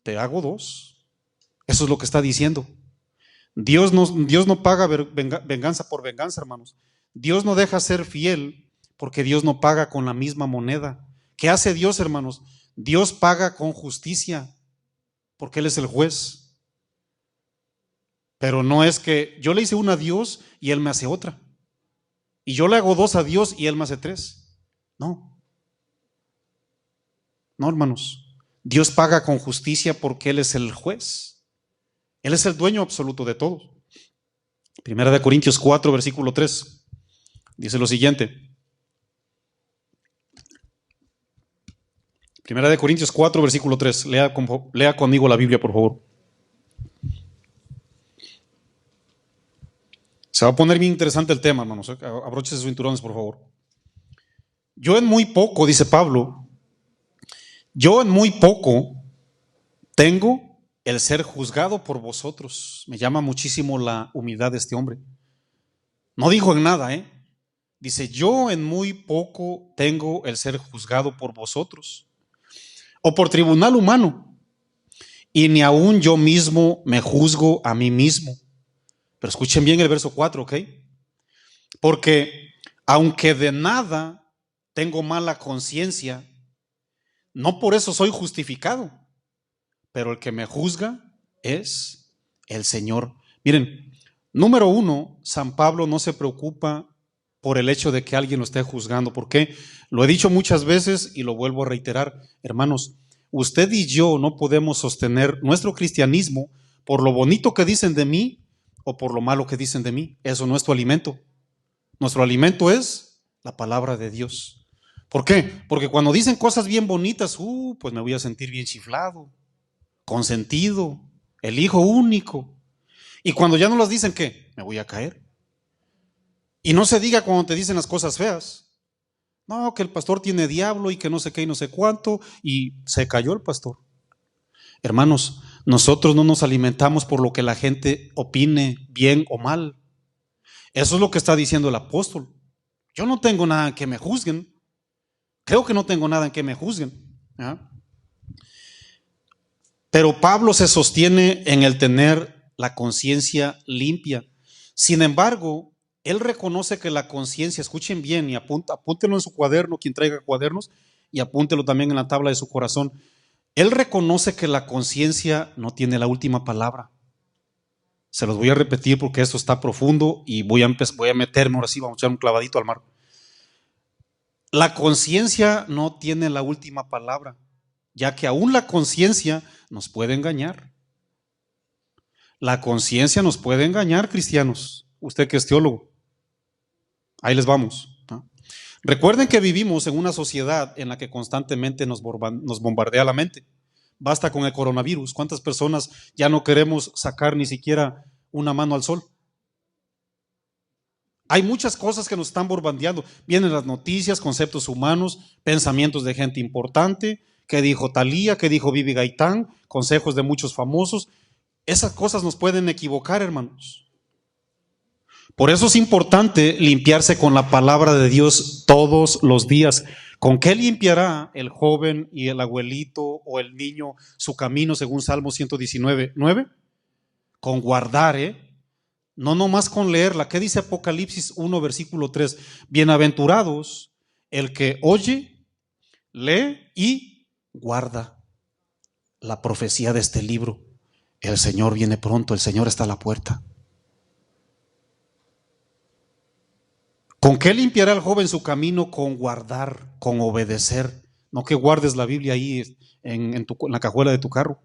A: te hago dos. Eso es lo que está diciendo. Dios no paga venganza por venganza, hermanos. Dios no deja ser fiel porque Dios no paga con la misma moneda. ¿Qué hace Dios, hermanos? Dios paga con justicia porque Él es el juez. Pero no es que yo le hice una a Dios y Él me hace otra. Y yo le hago dos a Dios y Él me hace tres. No, hermanos. Dios paga con justicia porque Él es el juez. Él es el dueño absoluto de todo. 1 Corintios 4, versículo 3. Dice lo siguiente. 1 Corintios 4, versículo 3. Lea conmigo la Biblia, por favor. Se va a poner bien interesante el tema, hermanos. Abróchese sus cinturones, por favor. Yo en muy poco, dice Pablo, yo en muy poco tengo el ser juzgado por vosotros. Me llama muchísimo la humildad de este hombre. No dijo en nada, Dice, yo en muy poco tengo el ser juzgado por vosotros, o por tribunal humano, y ni aún yo mismo me juzgo a mí mismo. Pero escuchen bien el verso 4, ¿ok? Porque aunque de nada tengo mala conciencia, no por eso soy justificado, pero el que me juzga es el Señor. Miren, número 1, San Pablo no se preocupa por el hecho de que alguien lo esté juzgando. ¿Por qué? Lo he dicho muchas veces y lo vuelvo a reiterar. Hermanos, usted y yo no podemos sostener nuestro cristianismo por lo bonito que dicen de mí o por lo malo que dicen de mí. Eso no es tu alimento. Nuestro alimento es la palabra de Dios. ¿Por qué? Porque cuando dicen cosas bien bonitas, pues me voy a sentir bien chiflado, consentido, el hijo único. Y cuando ya no las dicen, ¿qué? Me voy a caer. Y no se diga cuando te dicen las cosas feas. No, que el pastor tiene diablo y que no sé qué y no sé cuánto, y se cayó el pastor. Hermanos, nosotros no nos alimentamos por lo que la gente opine bien o mal. Eso es lo que está diciendo el apóstol. Yo no tengo nada en que me juzguen. Creo que no tengo nada en que me juzguen. Pero Pablo se sostiene en el tener la conciencia limpia. Sin embargo, él reconoce que la conciencia, escuchen bien y apúntenlo en su cuaderno, quien traiga cuadernos, y apúntelo también en la tabla de su corazón. Él reconoce que la conciencia no tiene la última palabra. Se los voy a repetir porque esto está profundo y voy a meterme ahora sí, vamos a echar un clavadito al mar. La conciencia no tiene la última palabra, ya que aún la conciencia nos puede engañar. La conciencia nos puede engañar, cristianos. Usted que es teólogo. Ahí les vamos, ¿no? Recuerden que vivimos en una sociedad en la que constantemente nos bombardea la mente. Basta con el coronavirus. ¿Cuántas personas ya no queremos sacar ni siquiera una mano al sol? Hay muchas cosas que nos están bombardeando. Vienen las noticias, conceptos humanos, pensamientos de gente importante, que dijo Thalía, que dijo Vivi Gaitán, consejos de muchos famosos. Esas cosas nos pueden equivocar, hermanos. Por eso es importante limpiarse con la palabra de Dios todos los días. ¿Con qué limpiará el joven y el abuelito o el niño su camino según Salmo 119:9? Con guardar, no nomás con leerla. ¿Qué dice Apocalipsis 1, versículo 3? Bienaventurados el que oye, lee y guarda la profecía de este libro. El Señor viene pronto, el Señor está a la puerta. ¿Con qué limpiará el joven su camino? Con guardar, con obedecer. No que guardes la Biblia ahí en la cajuela de tu carro.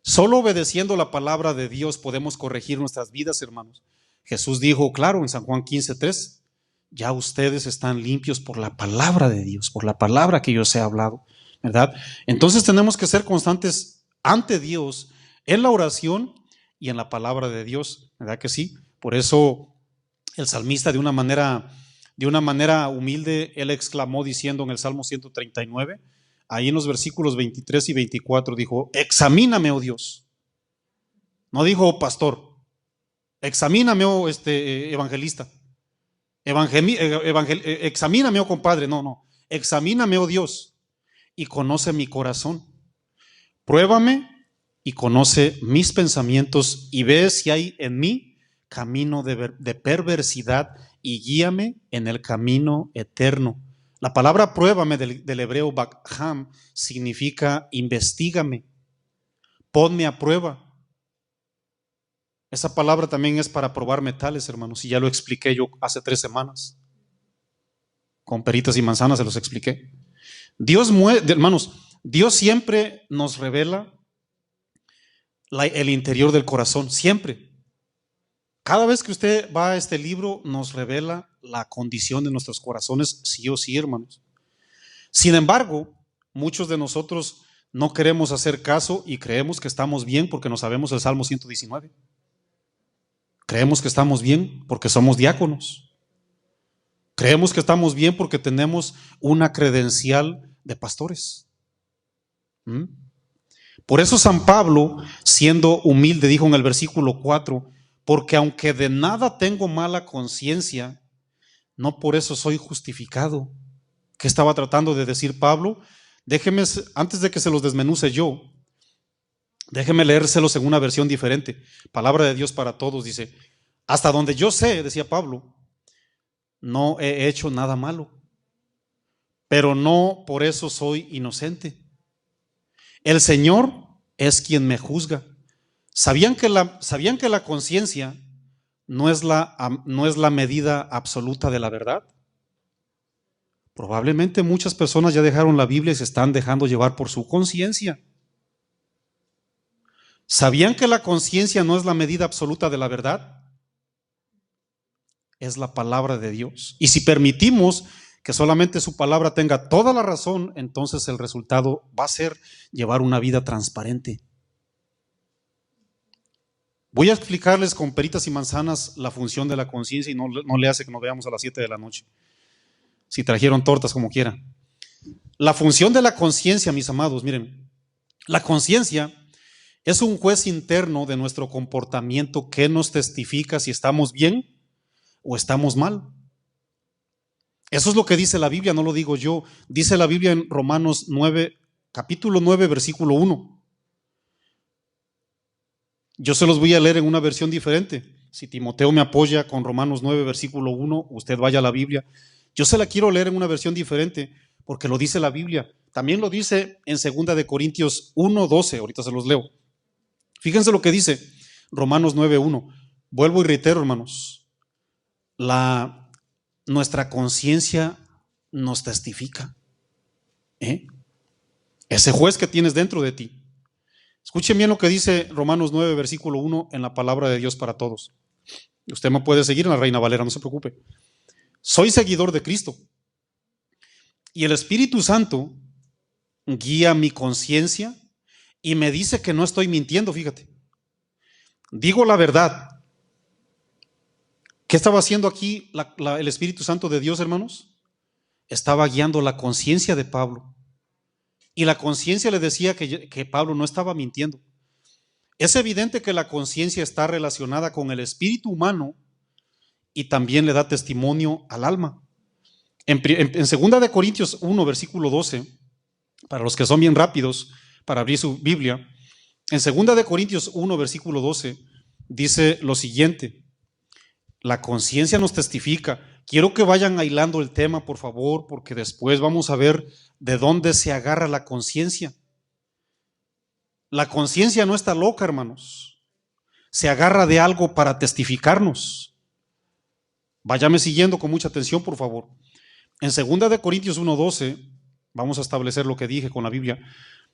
A: Solo obedeciendo la palabra de Dios podemos corregir nuestras vidas, hermanos. Jesús dijo, claro, en San Juan 15:3, ya ustedes están limpios por la palabra de Dios, por la palabra que yo os he hablado, ¿verdad? Entonces tenemos que ser constantes ante Dios en la oración y en la palabra de Dios, ¿verdad que sí? Por eso el salmista de una manera humilde, él exclamó diciendo en el Salmo 139, ahí en los versículos 23 y 24, dijo, examíname, oh Dios. No dijo, oh pastor, examíname, oh evangelista. Examíname, oh compadre. No. Examíname, oh Dios, y conoce mi corazón. Pruébame y conoce mis pensamientos y ve si hay en mí camino de perversidad y guíame en el camino eterno. La palabra pruébame del hebreo bakham significa investígame, ponme a prueba. Esa palabra también es para probar metales, hermanos, y ya lo expliqué yo hace 3 semanas. Con peritas y manzanas se los expliqué. Hermanos, Dios siempre nos revela el interior del corazón, siempre. Cada vez que usted va a este libro, nos revela la condición de nuestros corazones, sí o sí, hermanos. Sin embargo, muchos de nosotros no queremos hacer caso y creemos que estamos bien porque no sabemos el Salmo 119. Creemos que estamos bien porque somos diáconos. Creemos que estamos bien porque tenemos una credencial de pastores. Por eso San Pablo, siendo humilde, dijo en el versículo 4, porque aunque de nada tengo mala conciencia, no por eso soy justificado. ¿Qué estaba tratando de decir Pablo? Déjeme, antes de que se los desmenuce yo, déjeme leérselos en una versión diferente. Palabra de Dios para todos, dice, hasta donde yo sé, decía Pablo, no he hecho nada malo, pero no por eso soy inocente. El Señor es quien me juzga. ¿Sabían que la conciencia no es la medida absoluta de la verdad? Probablemente muchas personas ya dejaron la Biblia y se están dejando llevar por su conciencia. ¿Sabían que la conciencia no es la medida absoluta de la verdad? Es la palabra de Dios. Y si permitimos que solamente su palabra tenga toda la razón, entonces el resultado va a ser llevar una vida transparente. Voy a explicarles con peritas y manzanas la función de la conciencia y no le hace que nos veamos a las 7 de la noche. Si trajeron tortas, como quieran. La función de la conciencia, mis amados, miren, la conciencia es un juez interno de nuestro comportamiento que nos testifica si estamos bien o estamos mal. Eso es lo que dice la Biblia, no lo digo yo. Dice la Biblia en Romanos 9, capítulo 9, versículo 1. Yo se los voy a leer en una versión diferente. Si Timoteo me apoya con Romanos 9, versículo 1, usted vaya a la Biblia. Yo se la quiero leer en una versión diferente porque lo dice la Biblia. También lo dice en 2 Corintios 1:12, ahorita se los leo. Fíjense lo que dice Romanos 9:1. Vuelvo y reitero, hermanos, nuestra conciencia nos testifica. Ese juez que tienes dentro de ti. Escuchen bien lo que dice Romanos 9:1 en la palabra de Dios para todos. Usted me puede seguir en la Reina Valera, no se preocupe. Soy seguidor de Cristo y el Espíritu Santo guía mi conciencia y me dice que no estoy mintiendo, fíjate. Digo la verdad. ¿Qué estaba haciendo aquí el Espíritu Santo de Dios, hermanos? Estaba guiando la conciencia de Pablo. Y la conciencia le decía que Pablo no estaba mintiendo. Es evidente que la conciencia está relacionada con el espíritu humano y también le da testimonio al alma. En 2 Corintios 1:12, para los que son bien rápidos para abrir su Biblia, en 2 Corintios 1:12 dice lo siguiente: la conciencia nos testifica. Quiero que vayan hilando el tema, por favor, porque después vamos a ver de dónde se agarra la conciencia. La conciencia no está loca, hermanos. Se agarra de algo para testificarnos. Váyame siguiendo con mucha atención, por favor. En 2 Corintios 1:12 vamos a establecer lo que dije con la Biblia.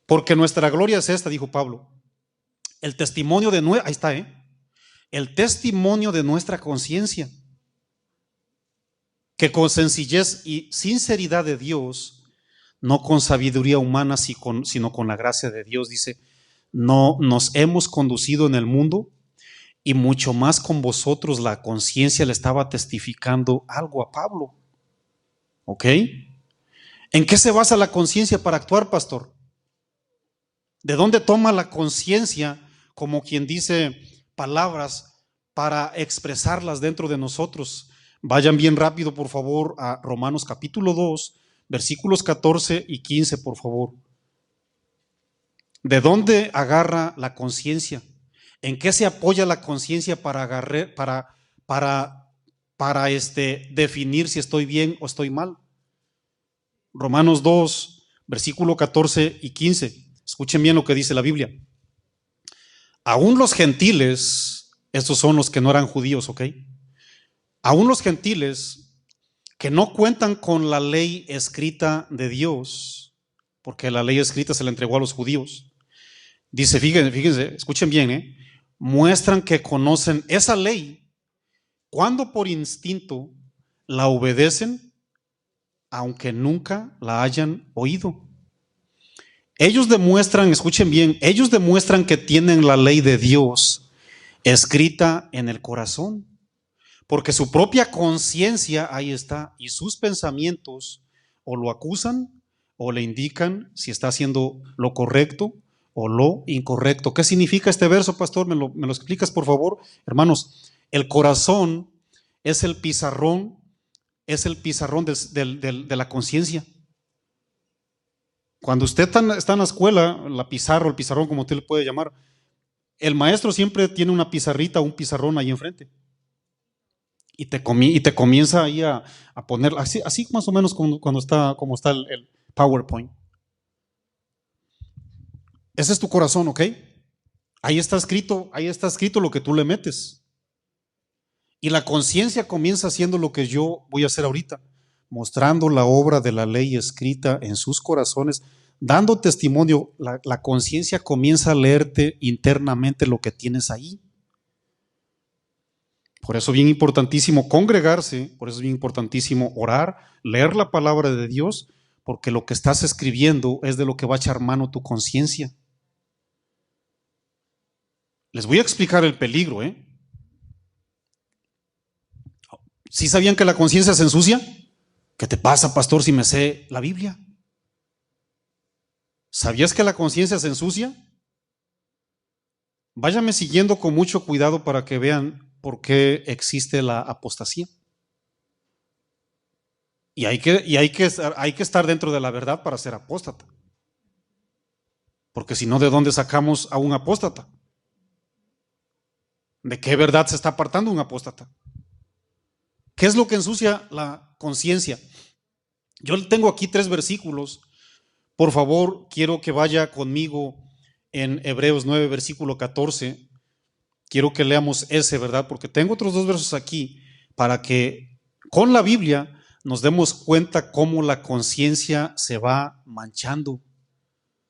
A: Porque nuestra gloria es esta, dijo Pablo. El testimonio de ahí está, el testimonio de nuestra conciencia, que con sencillez y sinceridad de Dios, no con sabiduría humana, sino con la gracia de Dios, dice, no nos hemos conducido en el mundo, y mucho más con vosotros. La conciencia le estaba testificando algo a Pablo. ¿Ok? ¿En qué se basa la conciencia para actuar, pastor? ¿De dónde toma la conciencia, como quien dice, palabras para expresarlas dentro de nosotros? Vayan bien rápido, por favor, a Romanos capítulo 2, versículos 14 y 15, por favor. ¿De dónde agarra la conciencia? ¿En qué se apoya la conciencia para definir si estoy bien o estoy mal? Romanos 2, versículo 14 y 15. Escuchen bien lo que dice la Biblia. Aún los gentiles, estos son los que no eran judíos, ¿ok? Aún los gentiles que no cuentan con la ley escrita de Dios, porque la ley escrita se la entregó a los judíos. Dice, fíjense, escuchen bien, muestran que conocen esa ley cuando por instinto la obedecen, aunque nunca la hayan oído. Ellos demuestran, escuchen bien, ellos demuestran que tienen la ley de Dios escrita en el corazón, porque su propia conciencia ahí está, y sus pensamientos o lo acusan o le indican si está haciendo lo correcto o lo incorrecto. ¿Qué significa este verso, pastor? ¿Me lo explicas, por favor? Hermanos, el corazón es el pizarrón de la conciencia. Cuando usted está en la escuela, el pizarrón, como usted le puede llamar, el maestro siempre tiene una pizarrita o un pizarrón ahí enfrente. Y te comienza ahí a poner, así más o menos como está el PowerPoint. Ese es tu corazón, ¿ok? Ahí está escrito lo que tú le metes. Y la conciencia comienza haciendo lo que yo voy a hacer ahorita, mostrando la obra de la ley escrita en sus corazones, dando testimonio. La conciencia comienza a leerte internamente lo que tienes ahí. Por eso es bien importantísimo congregarse, por eso es bien importantísimo orar, leer la palabra de Dios, porque lo que estás escribiendo es de lo que va a echar mano tu conciencia. Les voy a explicar el peligro, ¿Sí sabían que la conciencia se ensucia? ¿Qué te pasa, pastor, si me sé la Biblia? ¿Sabías que la conciencia se ensucia? Váyame siguiendo con mucho cuidado para que vean por qué existe la apostasía. Y hay que estar dentro de la verdad para ser apóstata. Porque si no, ¿de dónde sacamos a un apóstata? ¿De qué verdad se está apartando un apóstata? ¿Qué es lo que ensucia la conciencia? Yo tengo aquí 3 versículos. Por favor, quiero que vaya conmigo en Hebreos 9, versículo 14. Quiero que leamos ese, ¿verdad? Porque tengo otros 2 versos aquí para que con la Biblia nos demos cuenta cómo la conciencia se va manchando,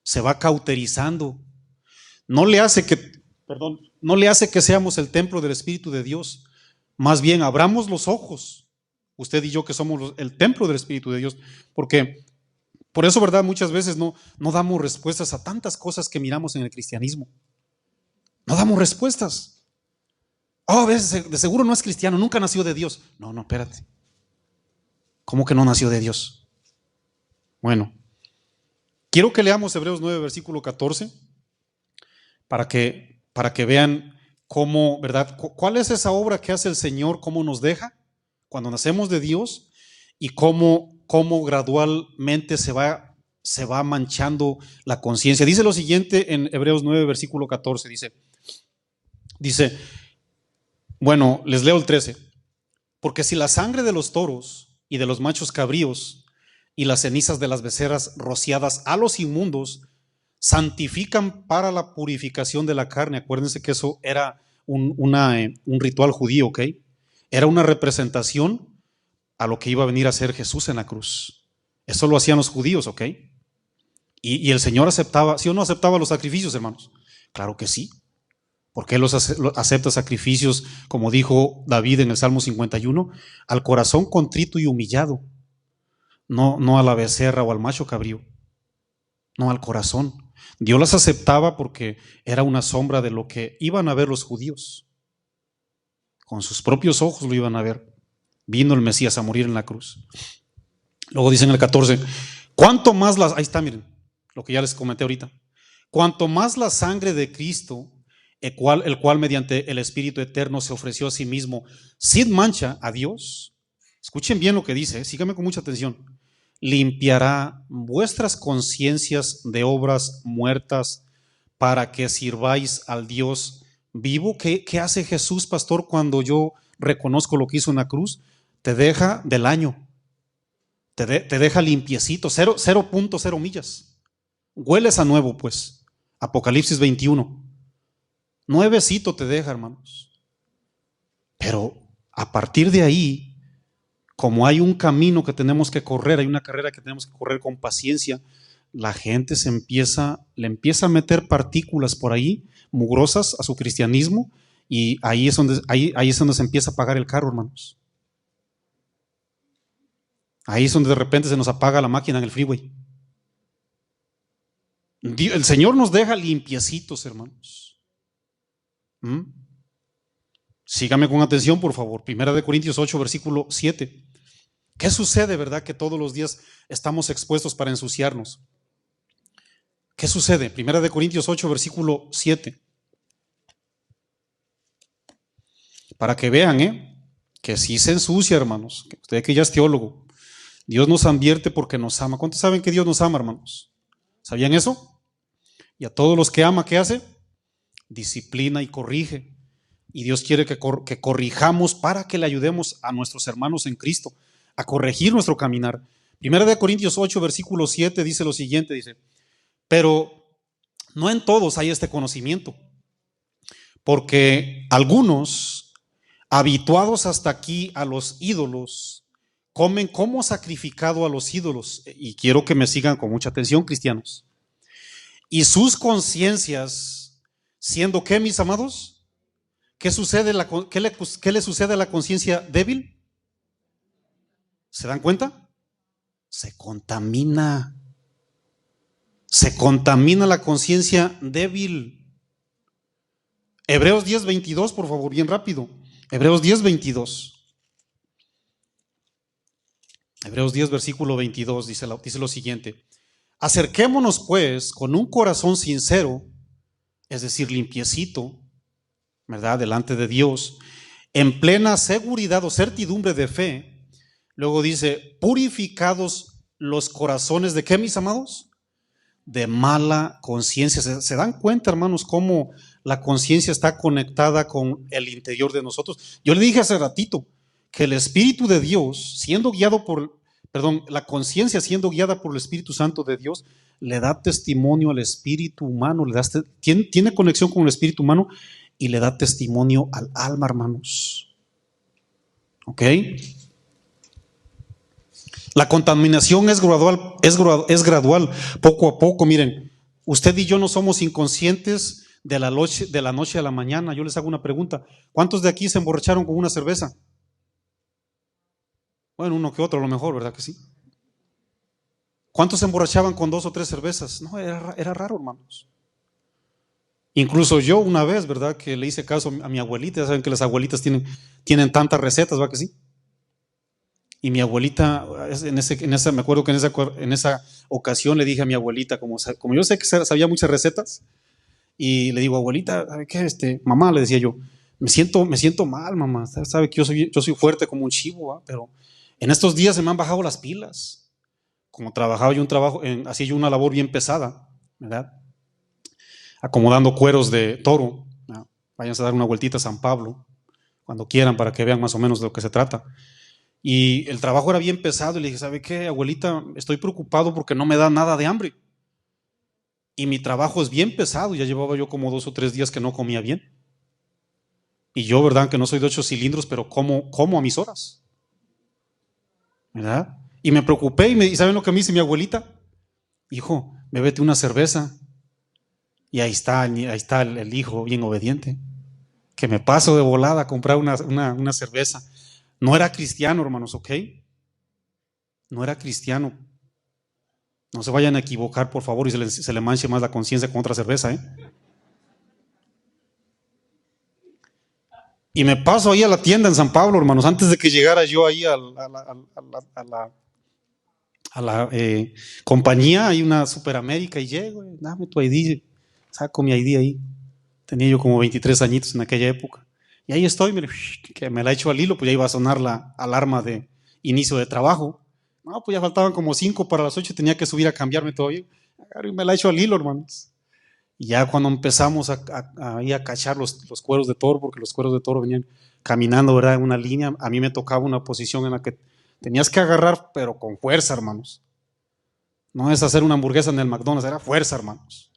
A: se va cauterizando. No le hace que seamos el templo del Espíritu de Dios. Más bien, abramos los ojos, usted y yo que somos el templo del Espíritu de Dios, porque por eso, ¿verdad? Muchas veces no damos respuestas a tantas cosas que miramos en el cristianismo. No damos respuestas. A veces de seguro no es cristiano, nunca nació de Dios. No, espérate. ¿Cómo que no nació de Dios? Bueno, quiero que leamos Hebreos 9, versículo 14, para que vean cómo, ¿verdad? ¿Cuál es esa obra que hace el Señor? ¿Cómo nos deja cuando nacemos de Dios? Y cómo gradualmente se va manchando la conciencia. Dice lo siguiente en Hebreos 9, versículo 14, dice, bueno, les leo el 13. Porque si la sangre de los toros y de los machos cabríos y las cenizas de las becerras rociadas a los inmundos santifican para la purificación de la carne, acuérdense que eso era un ritual judío, ¿ok? Era una representación a lo que iba a venir a hacer Jesús en la cruz. Eso lo hacían los judíos, ¿ok? Y el Señor aceptaba, ¿sí o no aceptaba los sacrificios, hermanos? Claro que sí. ¿Por qué acepta sacrificios, como dijo David en el Salmo 51? Al corazón contrito y humillado, no a la becerra o al macho cabrío, no al corazón. Dios las aceptaba porque era una sombra de lo que iban a ver los judíos. Con sus propios ojos lo iban a ver. Vino el Mesías a morir en la cruz. Luego dice en el 14, cuanto más ahí está, miren, lo que ya les comenté ahorita. Cuanto más la sangre de Cristo, el cual mediante el Espíritu Eterno se ofreció a sí mismo sin mancha a Dios. Escuchen bien lo que dice, síganme con mucha atención. Limpiará vuestras conciencias de obras muertas para que sirváis al Dios vivo. ¿Qué hace Jesús, pastor, cuando yo reconozco lo que hizo en la cruz? Te deja del año, te deja limpiecito, 0.0 millas. Hueles a nuevo, pues. Apocalipsis 21. Nuevecito te deja, hermanos. Pero a partir de ahí, como hay un camino que tenemos que correr, hay una carrera que tenemos que correr con paciencia, la gente le empieza a meter partículas por ahí, mugrosas a su cristianismo, y ahí es donde se empieza a apagar el carro, hermanos. Ahí es donde de repente se nos apaga la máquina en el freeway. El Señor nos deja limpiecitos, hermanos. Sígame con atención, por favor. 1 Corintios 8, versículo 7. ¿Qué sucede, verdad? Que todos los días estamos expuestos para ensuciarnos. ¿Qué sucede? 1 Corintios 8, versículo 7. Para que vean, que sí se ensucia, hermanos. Usted que ya es teólogo. Dios nos advierte porque nos ama. ¿Cuántos saben que Dios nos ama, hermanos? ¿Sabían eso? Y a todos los que ama, ¿qué hace? Disciplina y corrige. Y Dios quiere que corrijamos para que le ayudemos a nuestros hermanos en Cristo a corregir nuestro caminar. 1 Corintios 8, versículo 7 dice lo siguiente, dice, pero no en todos hay este conocimiento, porque algunos, habituados hasta aquí a los ídolos, comen como sacrificado a los ídolos. Y quiero que me sigan con mucha atención, cristianos. Y sus conciencias, siendo ¿qué, mis amados? ¿Qué sucede? ¿Qué le sucede a la conciencia débil? ¿Se dan cuenta? Se contamina. Se contamina la conciencia débil. Hebreos 10, 22, por favor, bien rápido. Hebreos 10, 22. Hebreos 10, versículo 22 dice lo siguiente. Acerquémonos pues con un corazón sincero, es decir, limpiecito, ¿verdad? Delante de Dios, en plena seguridad o certidumbre de fe. Luego dice, purificados los corazones de ¿qué, mis amados? De mala conciencia. ¿Se dan cuenta, hermanos, cómo la conciencia está conectada con el interior de nosotros? Yo le dije hace ratito que el Espíritu de Dios, siendo guiado por la conciencia siendo guiada por el Espíritu Santo de Dios, le da testimonio al espíritu humano, tiene conexión con el espíritu humano y le da testimonio al alma, hermanos. ¿Ok? La contaminación es gradual, poco a poco. Miren, usted y yo no somos inconscientes de la noche a la mañana. Yo les hago una pregunta. ¿Cuántos de aquí se emborracharon con una cerveza? Bueno, uno que otro a lo mejor, ¿verdad que sí? ¿Cuántos se emborrachaban con 2 o 3 cervezas? No, era raro, hermanos. Incluso yo una vez, ¿verdad? Que le hice caso a mi abuelita. Ya saben que las abuelitas tienen tantas recetas, ¿verdad que sí? Y mi abuelita, me acuerdo que en esa ocasión le dije a mi abuelita, como yo sé que sabía muchas recetas, y le digo, abuelita, ¿sabe qué? Mamá, le decía yo, me siento mal, mamá. Sabe que yo soy fuerte como un chivo, ¿va? Pero en estos días se me han bajado las pilas. Como trabajaba yo hacía yo una labor bien pesada, ¿verdad? Acomodando cueros de toro, ¿no? Váyanse a dar una vueltita a San Pablo, cuando quieran, para que vean más o menos de lo que se trata. Y el trabajo era bien pesado, y le dije, ¿sabe qué, abuelita? Estoy preocupado porque no me da nada de hambre. Y mi trabajo es bien pesado, ya llevaba yo como 2 o 3 días que no comía bien. Y yo, ¿verdad? Que no soy de 8 cilindros, pero como a mis horas, ¿verdad? Y me preocupé, y ¿saben lo que me dice mi abuelita? Hijo, bébete una cerveza. Y ahí está el hijo bien obediente, que me paso de volada a comprar una cerveza. No era cristiano, hermanos, ¿ok? No era cristiano. No se vayan a equivocar, por favor, y se le manche más la conciencia con otra cerveza, ¿eh? Y me paso ahí a la tienda en San Pablo, hermanos, antes de que llegara yo ahí a la compañía. Hay una Superamérica, y llego, dame tu ID, saco mi ID ahí. Tenía yo como 23 añitos en aquella época. Y ahí estoy, mire, que me la echo al hilo, pues ya iba a sonar la alarma de inicio de trabajo. No, pues ya faltaban como 5 para las 8, tenía que subir a cambiarme todavía. Y me la echo al hilo, hermanos. Y ya cuando empezamos a cachar los cueros de toro, porque los cueros de toro venían caminando, ¿verdad? En una línea, a mí me tocaba una posición en la que tenías que agarrar, pero con fuerza, hermanos. No es hacer una hamburguesa en el McDonald's, era fuerza, hermanos.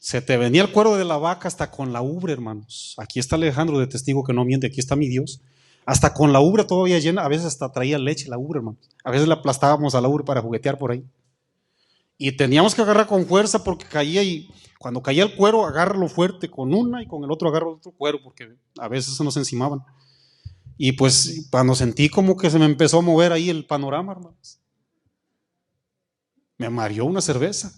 A: Se te venía el cuero de la vaca hasta con la ubre, hermanos. Aquí está Alejandro de testigo que no miente, aquí está mi Dios. Hasta con la ubre todavía llena, a veces hasta traía leche la ubre, hermanos. A veces la aplastábamos a la ubre para juguetear por ahí. Y teníamos que agarrar con fuerza porque caía, y cuando caía el cuero, agárralo fuerte con una y con el otro agarro otro cuero, porque a veces se nos encimaban. Y pues cuando sentí como que se me empezó a mover ahí el panorama, hermanos, me mareó una cerveza.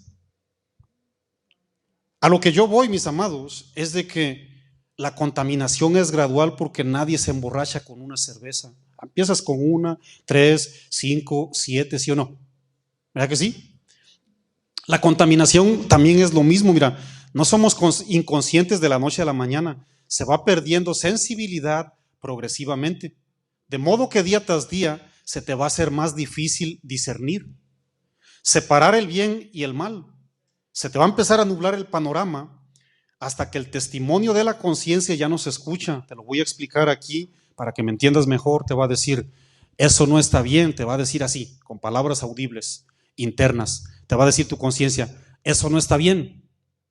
A: A lo que yo voy, mis amados, es de que la contaminación es gradual, porque nadie se emborracha con una cerveza. Empiezas con 1, 3, 5, 7, ¿sí o no? ¿Verdad que sí? La contaminación también es lo mismo. Mira, no somos inconscientes de la noche a la mañana. Se va perdiendo sensibilidad progresivamente. De modo que día tras día se te va a hacer más difícil discernir, separar el bien y el mal. Se te va a empezar a nublar el panorama hasta que el testimonio de la conciencia ya no se escucha. Te lo voy a explicar aquí para que me entiendas mejor. Te va a decir, eso no está bien. Te va a decir así, con palabras audibles, internas. Te va a decir tu conciencia, eso no está bien.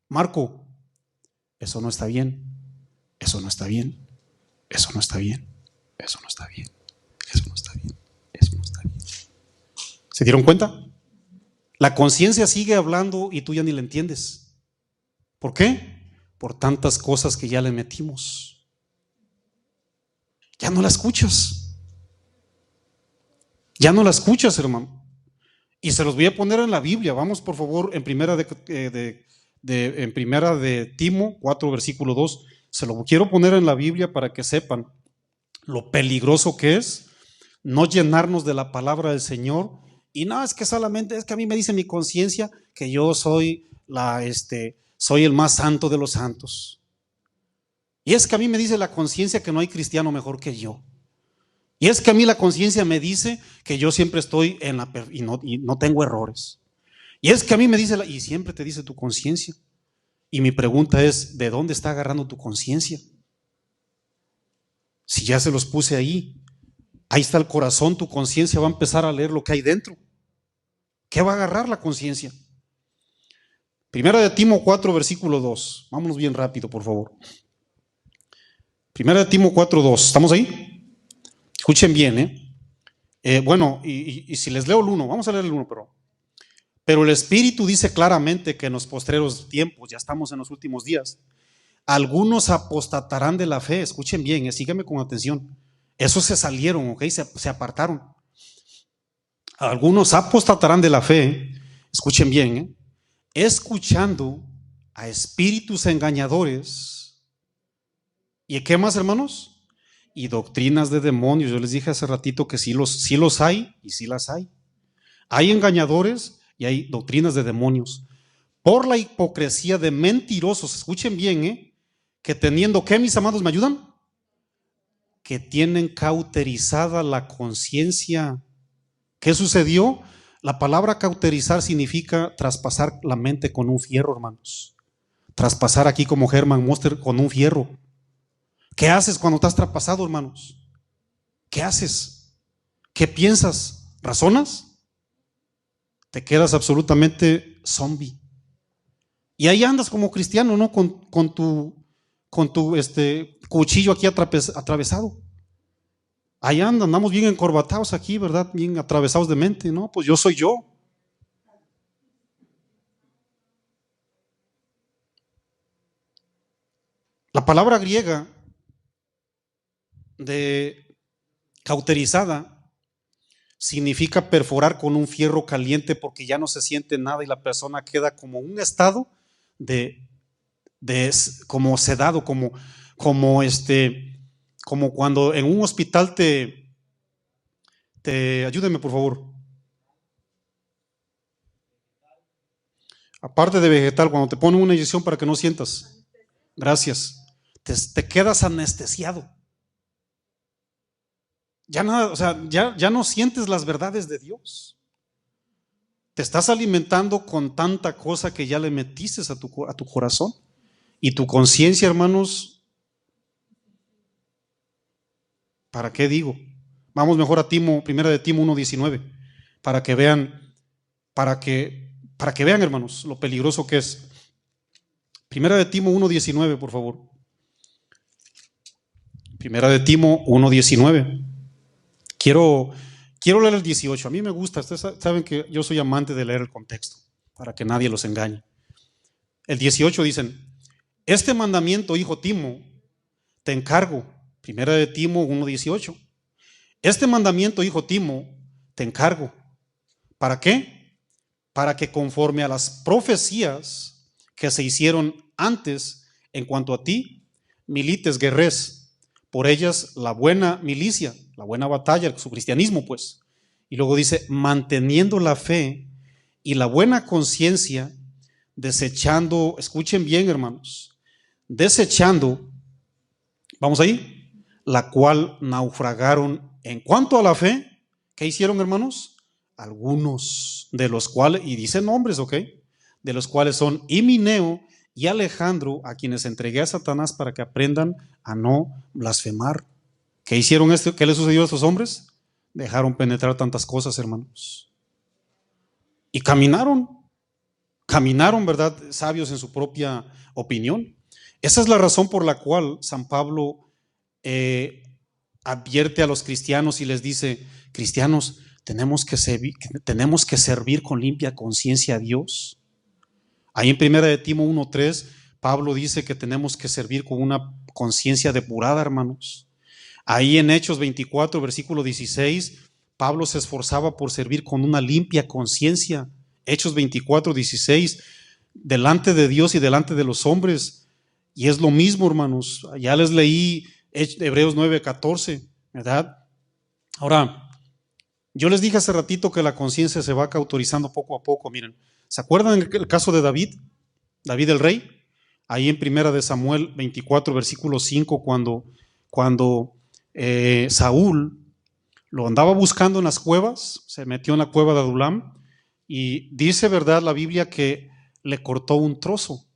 A: Marco, eso no está bien. Eso no está bien. Eso no está bien. Eso no está bien. Eso no está bien. Eso no está bien. ¿Se dieron cuenta? La conciencia sigue hablando y tú ya ni la entiendes. ¿Por qué? Por tantas cosas que ya le metimos. Ya no la escuchas. Ya no la escuchas, hermano. Y se los voy a poner en la Biblia. Vamos, por favor, en primera de Timo 4, versículo 2. Se lo quiero poner en la Biblia para que sepan lo peligroso que es no llenarnos de la palabra del Señor. Y no, es que a mí me dice mi conciencia que yo soy el más santo de los santos. Y es que a mí me dice la conciencia que no hay cristiano mejor que yo. Y es que a mí la conciencia me dice que yo siempre estoy y no tengo errores. Y es que a mí me dice, y siempre te dice tu conciencia. Y mi pregunta es, ¿de dónde está agarrando tu conciencia? Si ya se los puse ahí. Ahí está el corazón, tu conciencia va a empezar a leer lo que hay dentro. ¿Qué va a agarrar la conciencia? Primera de Timo 4, versículo 2. Vámonos bien rápido, por favor. Primera de Timo 4, 2. ¿Estamos ahí? Escuchen bien, bueno, y si les leo el 1, vamos a leer el 1, pero el Espíritu dice claramente que en los postreros tiempos, ya estamos en los últimos días, algunos apostatarán de la fe. Escuchen bien, síganme con atención. Esos se salieron, ¿ok? Se apartaron. Algunos apostatarán de la fe, escuchen bien, escuchando a espíritus engañadores. ¿Y qué más, hermanos? Y doctrinas de demonios. Yo les dije hace ratito que sí los hay y sí las hay. Hay engañadores y hay doctrinas de demonios. Por la hipocresía de mentirosos, escuchen bien, que teniendo, ¿qué, mis amados, me ayudan? Que tienen cauterizada la conciencia. ¿Qué sucedió? La palabra cauterizar significa traspasar la mente con un fierro, hermanos. Traspasar aquí como Herman Monster con un fierro. ¿Qué haces cuando estás traspasado, hermanos? ¿Qué haces? ¿Qué piensas? ¿Razonas? Te quedas absolutamente zombie. Y ahí andas como cristiano, ¿no? Con tu cuchillo aquí atravesado. Ahí andamos bien encorbatados aquí, ¿verdad? Bien atravesados de mente, ¿no? Pues yo soy yo. La palabra griega de cauterizada significa perforar con un fierro caliente porque ya no se siente nada y la persona queda como un estado de como sedado, como cuando en un hospital ayúdeme por favor. Aparte de vegetal, cuando te ponen una inyección para que no sientas. Gracias. Te quedas anestesiado. Ya nada, o sea, ya no sientes las verdades de Dios. Te estás alimentando con tanta cosa que ya le metiste a tu corazón. Y tu conciencia, hermanos, ¿para qué digo? Vamos mejor a primera de Timo 1:19, para que vean, hermanos, lo peligroso que es. Primera de Timo 1:19, por favor. Primera de Timo 1:19. Quiero leer el 18. A mí me gusta, ustedes saben que yo soy amante de leer el contexto, para que nadie los engañe. El 18 dicen: este mandamiento, hijo Timo, te encargo. Primera de Timo 1:18. Este mandamiento, hijo Timo, te encargo. ¿Para qué? Para que conforme a las profecías que se hicieron antes en cuanto a ti, milites, guerres por ellas la buena milicia, la buena batalla, su cristianismo, pues. Y luego dice, manteniendo la fe y la buena conciencia, desechando, escuchen bien, hermanos, desechando, vamos ahí, la cual naufragaron en cuanto a la fe. ¿Qué hicieron, hermanos? Algunos de los cuales, y dicen nombres, ¿ok? De los cuales son Himeneo y Alejandro, a quienes entregué a Satanás para que aprendan a no blasfemar. ¿Qué hicieron esto? ¿Qué les sucedió a estos hombres? Dejaron penetrar tantas cosas, hermanos. Y caminaron, ¿verdad? Sabios en su propia opinión. Esa es la razón por la cual San Pablo advierte a los cristianos y les dice: cristianos, tenemos que servir con limpia conciencia a Dios. Ahí en primera de Timo 1:3, Pablo dice que tenemos que servir con una conciencia depurada, hermanos. Ahí en Hechos 24, versículo 16, Pablo se esforzaba por servir con una limpia conciencia. Hechos 24, 16, delante de Dios y delante de los hombres. Y es lo mismo, hermanos. Ya les leí Hebreos 9:14, ¿verdad? Ahora, yo les dije hace ratito que la conciencia se va cauterizando poco a poco. Miren, ¿se acuerdan el caso de David? David el rey. Ahí en primera de Samuel 24, versículo 5, cuando Saúl lo andaba buscando en las cuevas, se metió en la cueva de Adulam, y dice, ¿verdad?, la Biblia que le cortó un trozo.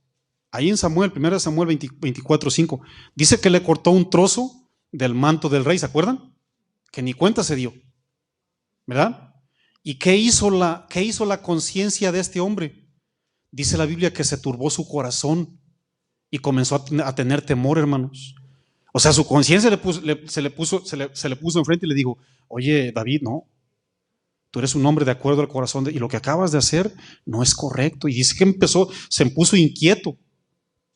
A: Ahí en Samuel, 1 Samuel 24:5, dice que le cortó un trozo del manto del rey, ¿se acuerdan? que ni cuenta se dio, ¿verdad? ¿Y qué hizo la conciencia de este hombre? Dice la Biblia que se turbó su corazón y comenzó a tener temor, hermanos. O sea, su conciencia se le puso enfrente y le dijo: oye, David, no, tú eres un hombre de acuerdo al corazón y lo que acabas de hacer no es correcto. Y dice que se puso inquieto,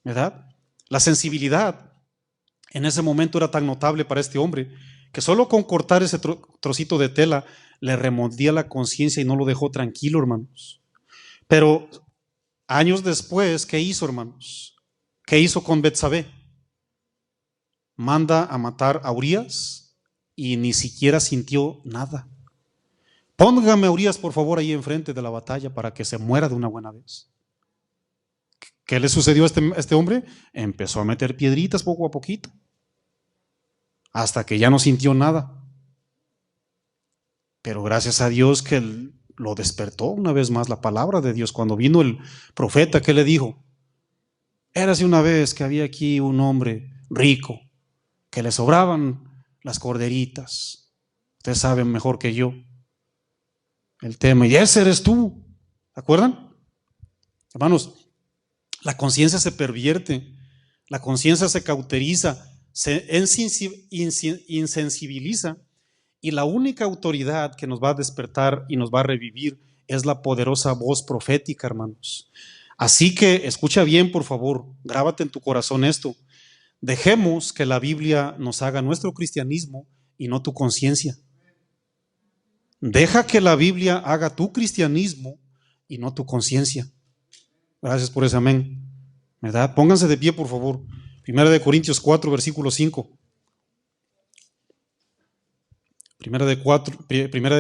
A: ¿verdad? La sensibilidad en ese momento era tan notable para este hombre que solo con cortar ese trocito de tela le remordía la conciencia y no lo dejó tranquilo, hermanos. Pero años después, ¿qué hizo, hermanos? ¿Qué hizo con Betsabé? Manda a matar a Urías y ni siquiera sintió nada. Póngame a Urías, por favor, ahí enfrente de la batalla para que se muera de una buena vez. ¿Qué le sucedió a este hombre? Empezó a meter piedritas poco a poquito, hasta que ya no sintió nada. Pero gracias a Dios que lo despertó una vez más la palabra de Dios. Cuando vino el profeta, ¿qué le dijo? Érase una vez que había aquí un hombre rico, que le sobraban las corderitas. Ustedes saben mejor que yo el tema, y ese eres tú. ¿Se acuerdan? Hermanos, la conciencia se pervierte, la conciencia se cauteriza, se insensibiliza, y la única autoridad que nos va a despertar y nos va a revivir es la poderosa voz profética, hermanos. Así que escucha bien, por favor, grábate en tu corazón esto: dejemos que la Biblia nos haga nuestro cristianismo y no tu conciencia. Deja que la Biblia haga tu cristianismo y no tu conciencia. Gracias por ese amén, ¿verdad? Pónganse de pie, por favor. 1 Corintios 4, versículo 5. 1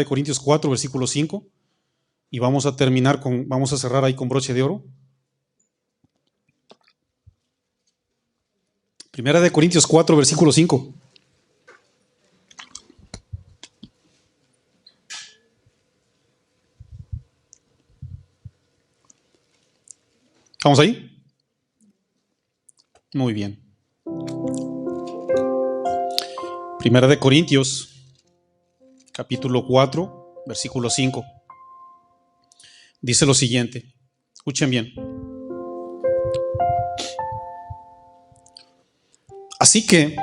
A: Corintios 4, versículo 5. Y vamos a cerrar ahí con broche de oro. 1 Corintios 4, versículo 5. ¿Estamos ahí? Muy bien. 1 Corintios, capítulo 4, versículo 5. Dice lo siguiente. Escuchen bien. Así que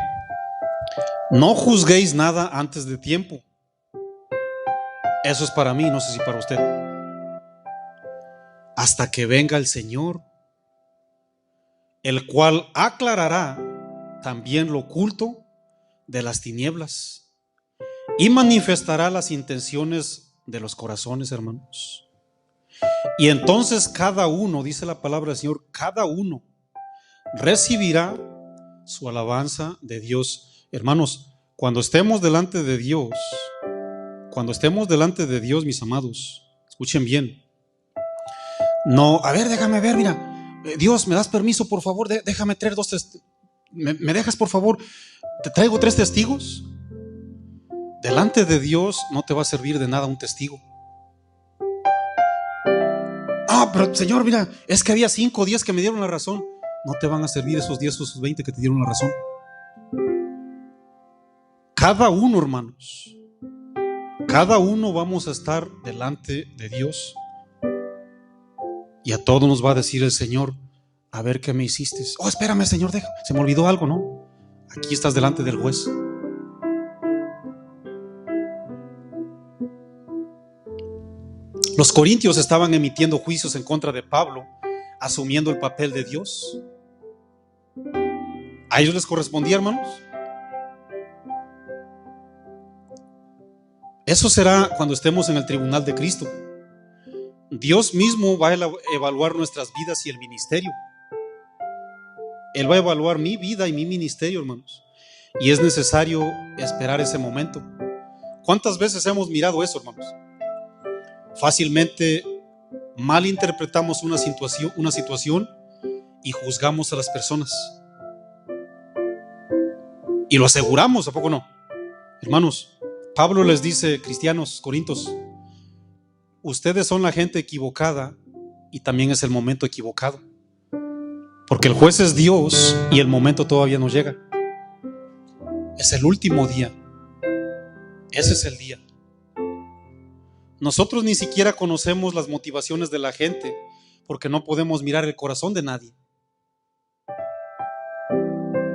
A: no juzguéis nada antes de tiempo. Eso es para mí, no sé si para usted. Hasta que venga el Señor, el cual aclarará también lo oculto de las tinieblas y manifestará las intenciones de los corazones, hermanos. Y entonces cada uno, dice la palabra del Señor, cada uno recibirá su alabanza de Dios. Hermanos, cuando estemos delante de Dios, mis amados, escuchen bien. No, a ver, déjame ver, mira, Dios, ¿me das permiso, por favor? Déjame traer dos testigos. ¿Me dejas, por favor? Te traigo 3 testigos. Delante de Dios no te va a servir de nada un testigo. Ah, pero Señor, mira, es que había 5 o 10 que me dieron la razón. No te van a servir esos 10 o esos 20 que te dieron la razón. Cada uno, hermanos, cada uno vamos a estar delante de Dios. Y a todos nos va a decir el Señor: a ver qué me hiciste. Oh, espérame, Señor, se me olvidó algo, ¿no? Aquí estás delante del juez. Los corintios estaban emitiendo juicios en contra de Pablo, asumiendo el papel de Dios. ¿A ellos les correspondía, hermanos? Eso será cuando estemos en el tribunal de Cristo. Dios mismo va a evaluar nuestras vidas y el ministerio. Él va a evaluar mi vida y mi ministerio, hermanos. Y es necesario esperar ese momento. ¿Cuántas veces hemos mirado eso, hermanos? Fácilmente malinterpretamos una situación y juzgamos a las personas. Y lo aseguramos, ¿a poco no? Hermanos, Pablo les dice: cristianos, corintios, ustedes son la gente equivocada y también es el momento equivocado. Porque el juez es Dios y el momento todavía no llega. Es el último día. Ese es el día. Nosotros ni siquiera conocemos las motivaciones de la gente, porque no podemos mirar el corazón de nadie.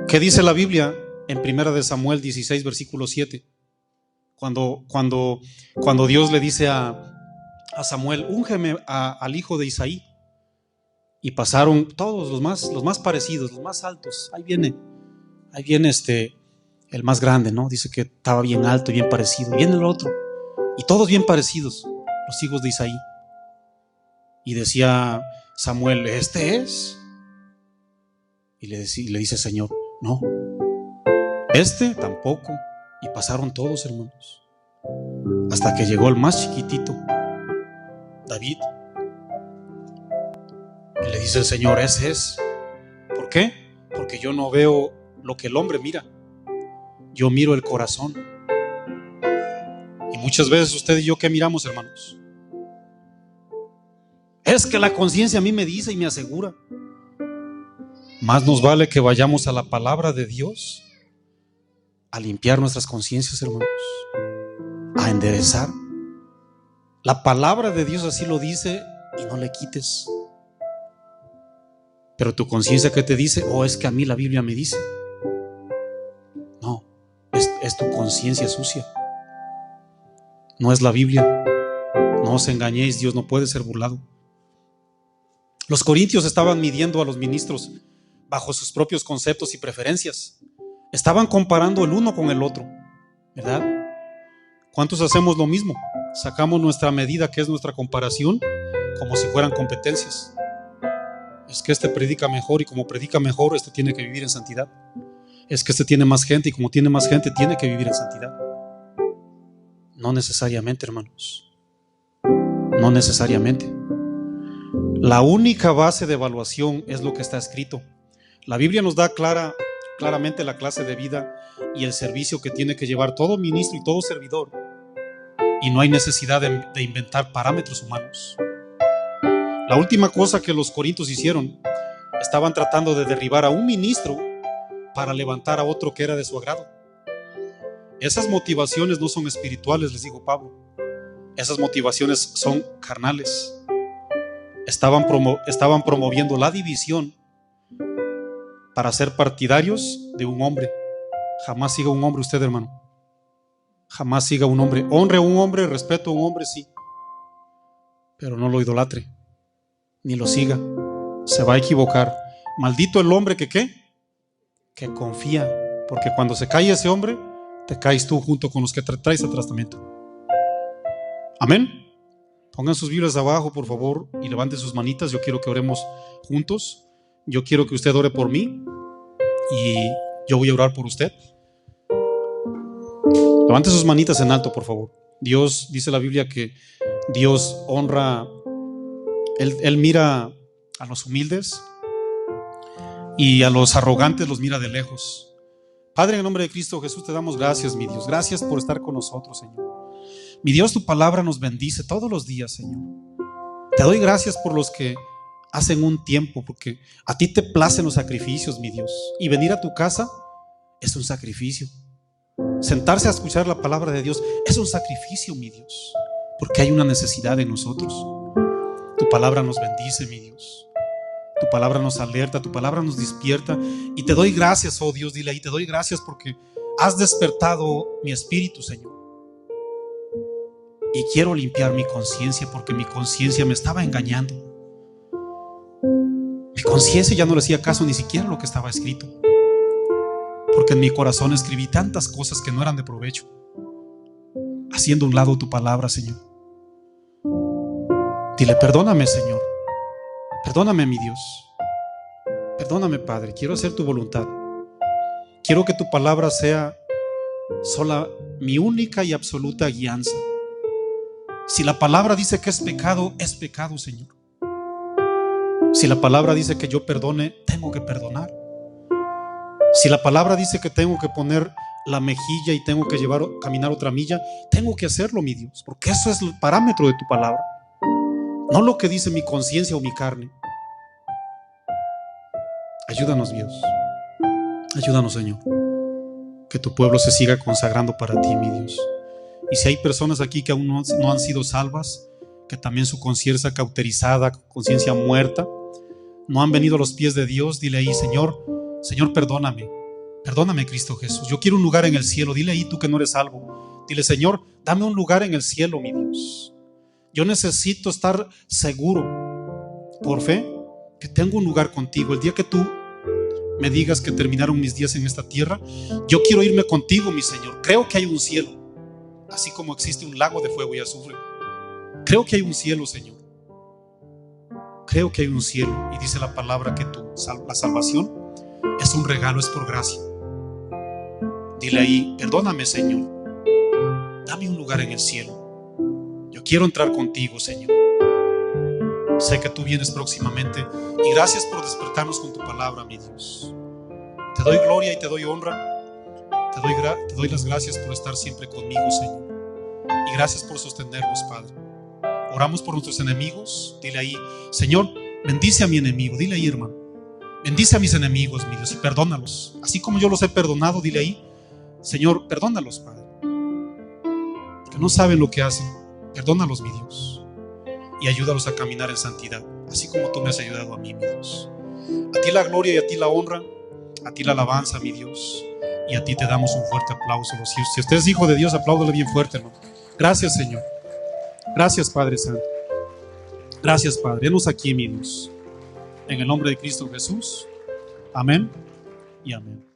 A: ¿Qué dice la Biblia en 1 de Samuel 16, versículo 7? Cuando Dios le dice a Samuel: úngeme al hijo de Isaí. Y pasaron todos los más parecidos, los más altos. Ahí viene el más grande, ¿no? Dice que estaba bien alto y bien parecido. Viene el otro. Y todos bien parecidos, los hijos de Isaí. Y decía Samuel: ¿este es? Y le dice el Señor: no, este tampoco. Y pasaron todos, hermanos, hasta que llegó el más chiquitito, David. Y le dice el Señor: ese es. ¿Por qué? Porque yo no veo lo que el hombre mira, yo miro el corazón. Y muchas veces usted y yo, ¿qué miramos, hermanos? Es que la conciencia a mí me dice y me asegura. Más nos vale que vayamos a la palabra de Dios a limpiar nuestras conciencias, hermanos, a enderezar. La palabra de Dios así lo dice y no le quites. Pero tu conciencia, ¿qué te dice? Es que a mí la Biblia me dice. No, es tu conciencia sucia. No es la Biblia. No os engañéis, Dios no puede ser burlado. Los corintios estaban midiendo a los ministros bajo sus propios conceptos y preferencias. Estaban comparando el uno con el otro, ¿verdad? ¿Cuántos hacemos lo mismo? Sacamos nuestra medida, que es nuestra comparación, como si fueran competencias. Es que este predica mejor, y como predica mejor, este tiene que vivir en santidad. Es que este tiene más gente, y como tiene más gente, tiene que vivir en santidad. No necesariamente, hermanos. No necesariamente. La única base de evaluación es lo que está escrito. La Biblia nos da claramente la clase de vida y el servicio que tiene que llevar todo ministro y todo servidor. Y no hay necesidad de inventar parámetros humanos. La última cosa que los corintios hicieron, estaban tratando de derribar a un ministro para levantar a otro que era de su agrado. Esas motivaciones no son espirituales, les dijo Pablo. Esas motivaciones son carnales. Estaban promoviendo la división para ser partidarios de un hombre. Jamás siga un hombre usted, hermano. Jamás siga un hombre. Honre a un hombre, respeto a un hombre, sí, pero no lo idolatre, ni lo siga. Se va a equivocar. Maldito el hombre que confía, porque cuando se cae ese hombre, te caes tú junto con los que traes el tratamiento. Amén. Pongan sus Biblias abajo, por favor, y levanten sus manitas. Yo quiero que oremos juntos. Yo quiero que usted ore por mí y yo voy a orar por usted. Levante sus manitas en alto, por favor. Dios, dice la Biblia que Dios honra, Él mira a los humildes y a los arrogantes los mira de lejos. Padre, en el nombre de Cristo Jesús te damos gracias, mi Dios. Gracias por estar con nosotros, Señor. Mi Dios, tu palabra nos bendice todos los días, Señor. Te doy gracias por los que hacen un tiempo, porque a ti te placen los sacrificios, mi Dios. Y venir a tu casa es un sacrificio. Sentarse a escuchar la palabra de Dios es un sacrificio, mi Dios, porque hay una necesidad en nosotros. Tu palabra nos bendice, mi Dios. Tu palabra nos alerta, tu palabra nos despierta. Y te doy gracias, oh Dios, dile ahí, te doy gracias porque has despertado mi espíritu, Señor. Y quiero limpiar mi conciencia, porque mi conciencia me estaba engañando. Mi conciencia ya no le hacía caso ni siquiera a lo que estaba escrito, porque en mi corazón escribí tantas cosas que no eran de provecho, haciendo a un lado tu palabra, Señor. Dile: perdóname, Señor. Perdóname, mi Dios. Perdóname, Padre. Quiero hacer tu voluntad. Quiero que tu palabra sea sola mi única y absoluta guianza. Si la palabra dice que es pecado, Señor. Si la palabra dice que yo perdone, tengo que perdonar. Si la palabra dice que tengo que poner la mejilla y tengo que caminar otra milla, tengo que hacerlo, mi Dios, porque eso es el parámetro de tu palabra, no lo que dice mi conciencia o mi carne. Ayúdanos, Dios. Ayúdanos, Señor, que tu pueblo se siga consagrando para ti, mi Dios. Y si hay personas aquí que aún no han sido salvas, que también su conciencia cauterizada, conciencia muerta, no han venido a los pies de Dios, dile ahí: Señor, perdóname. Perdóname, Cristo Jesús. Yo quiero un lugar en el cielo. Dile ahí, tú que no eres salvo. Dile: Señor, dame un lugar en el cielo, mi Dios. Yo necesito estar seguro, por fe, que tengo un lugar contigo. El día que tú me digas que terminaron mis días en esta tierra, yo quiero irme contigo, mi Señor. Creo que hay un cielo, así como existe un lago de fuego y azufre. Creo que hay un cielo, Señor. Creo que hay un cielo. Y dice la palabra que la salvación es un regalo, es por gracia. Dile ahí: perdóname, Señor. Dame un lugar en el cielo. Yo quiero entrar contigo, Señor. Sé que tú vienes próximamente. Y gracias por despertarnos con tu palabra, mi Dios. Te doy gloria y te doy honra. Te doy las gracias por estar siempre conmigo, Señor. Y gracias por sostenernos, Padre. Oramos por nuestros enemigos. Dile ahí: Señor, bendice a mi enemigo. Dile ahí, hermano: bendice a mis enemigos, mi Dios, y perdónalos. Así como yo los he perdonado, dile ahí: Señor, perdónalos, Padre, que no saben lo que hacen. Perdónalos, mi Dios, y ayúdalos a caminar en santidad, así como tú me has ayudado a mí, mi Dios. A ti la gloria y a ti la honra, a ti la alabanza, mi Dios, y a ti te damos un fuerte aplauso. Si usted es hijo de Dios, apláudale bien fuerte, hermano. Gracias, Señor. Gracias, Padre Santo. Gracias, Padre. Henos aquí, mi Dios. En el nombre de Cristo Jesús. Amén y amén.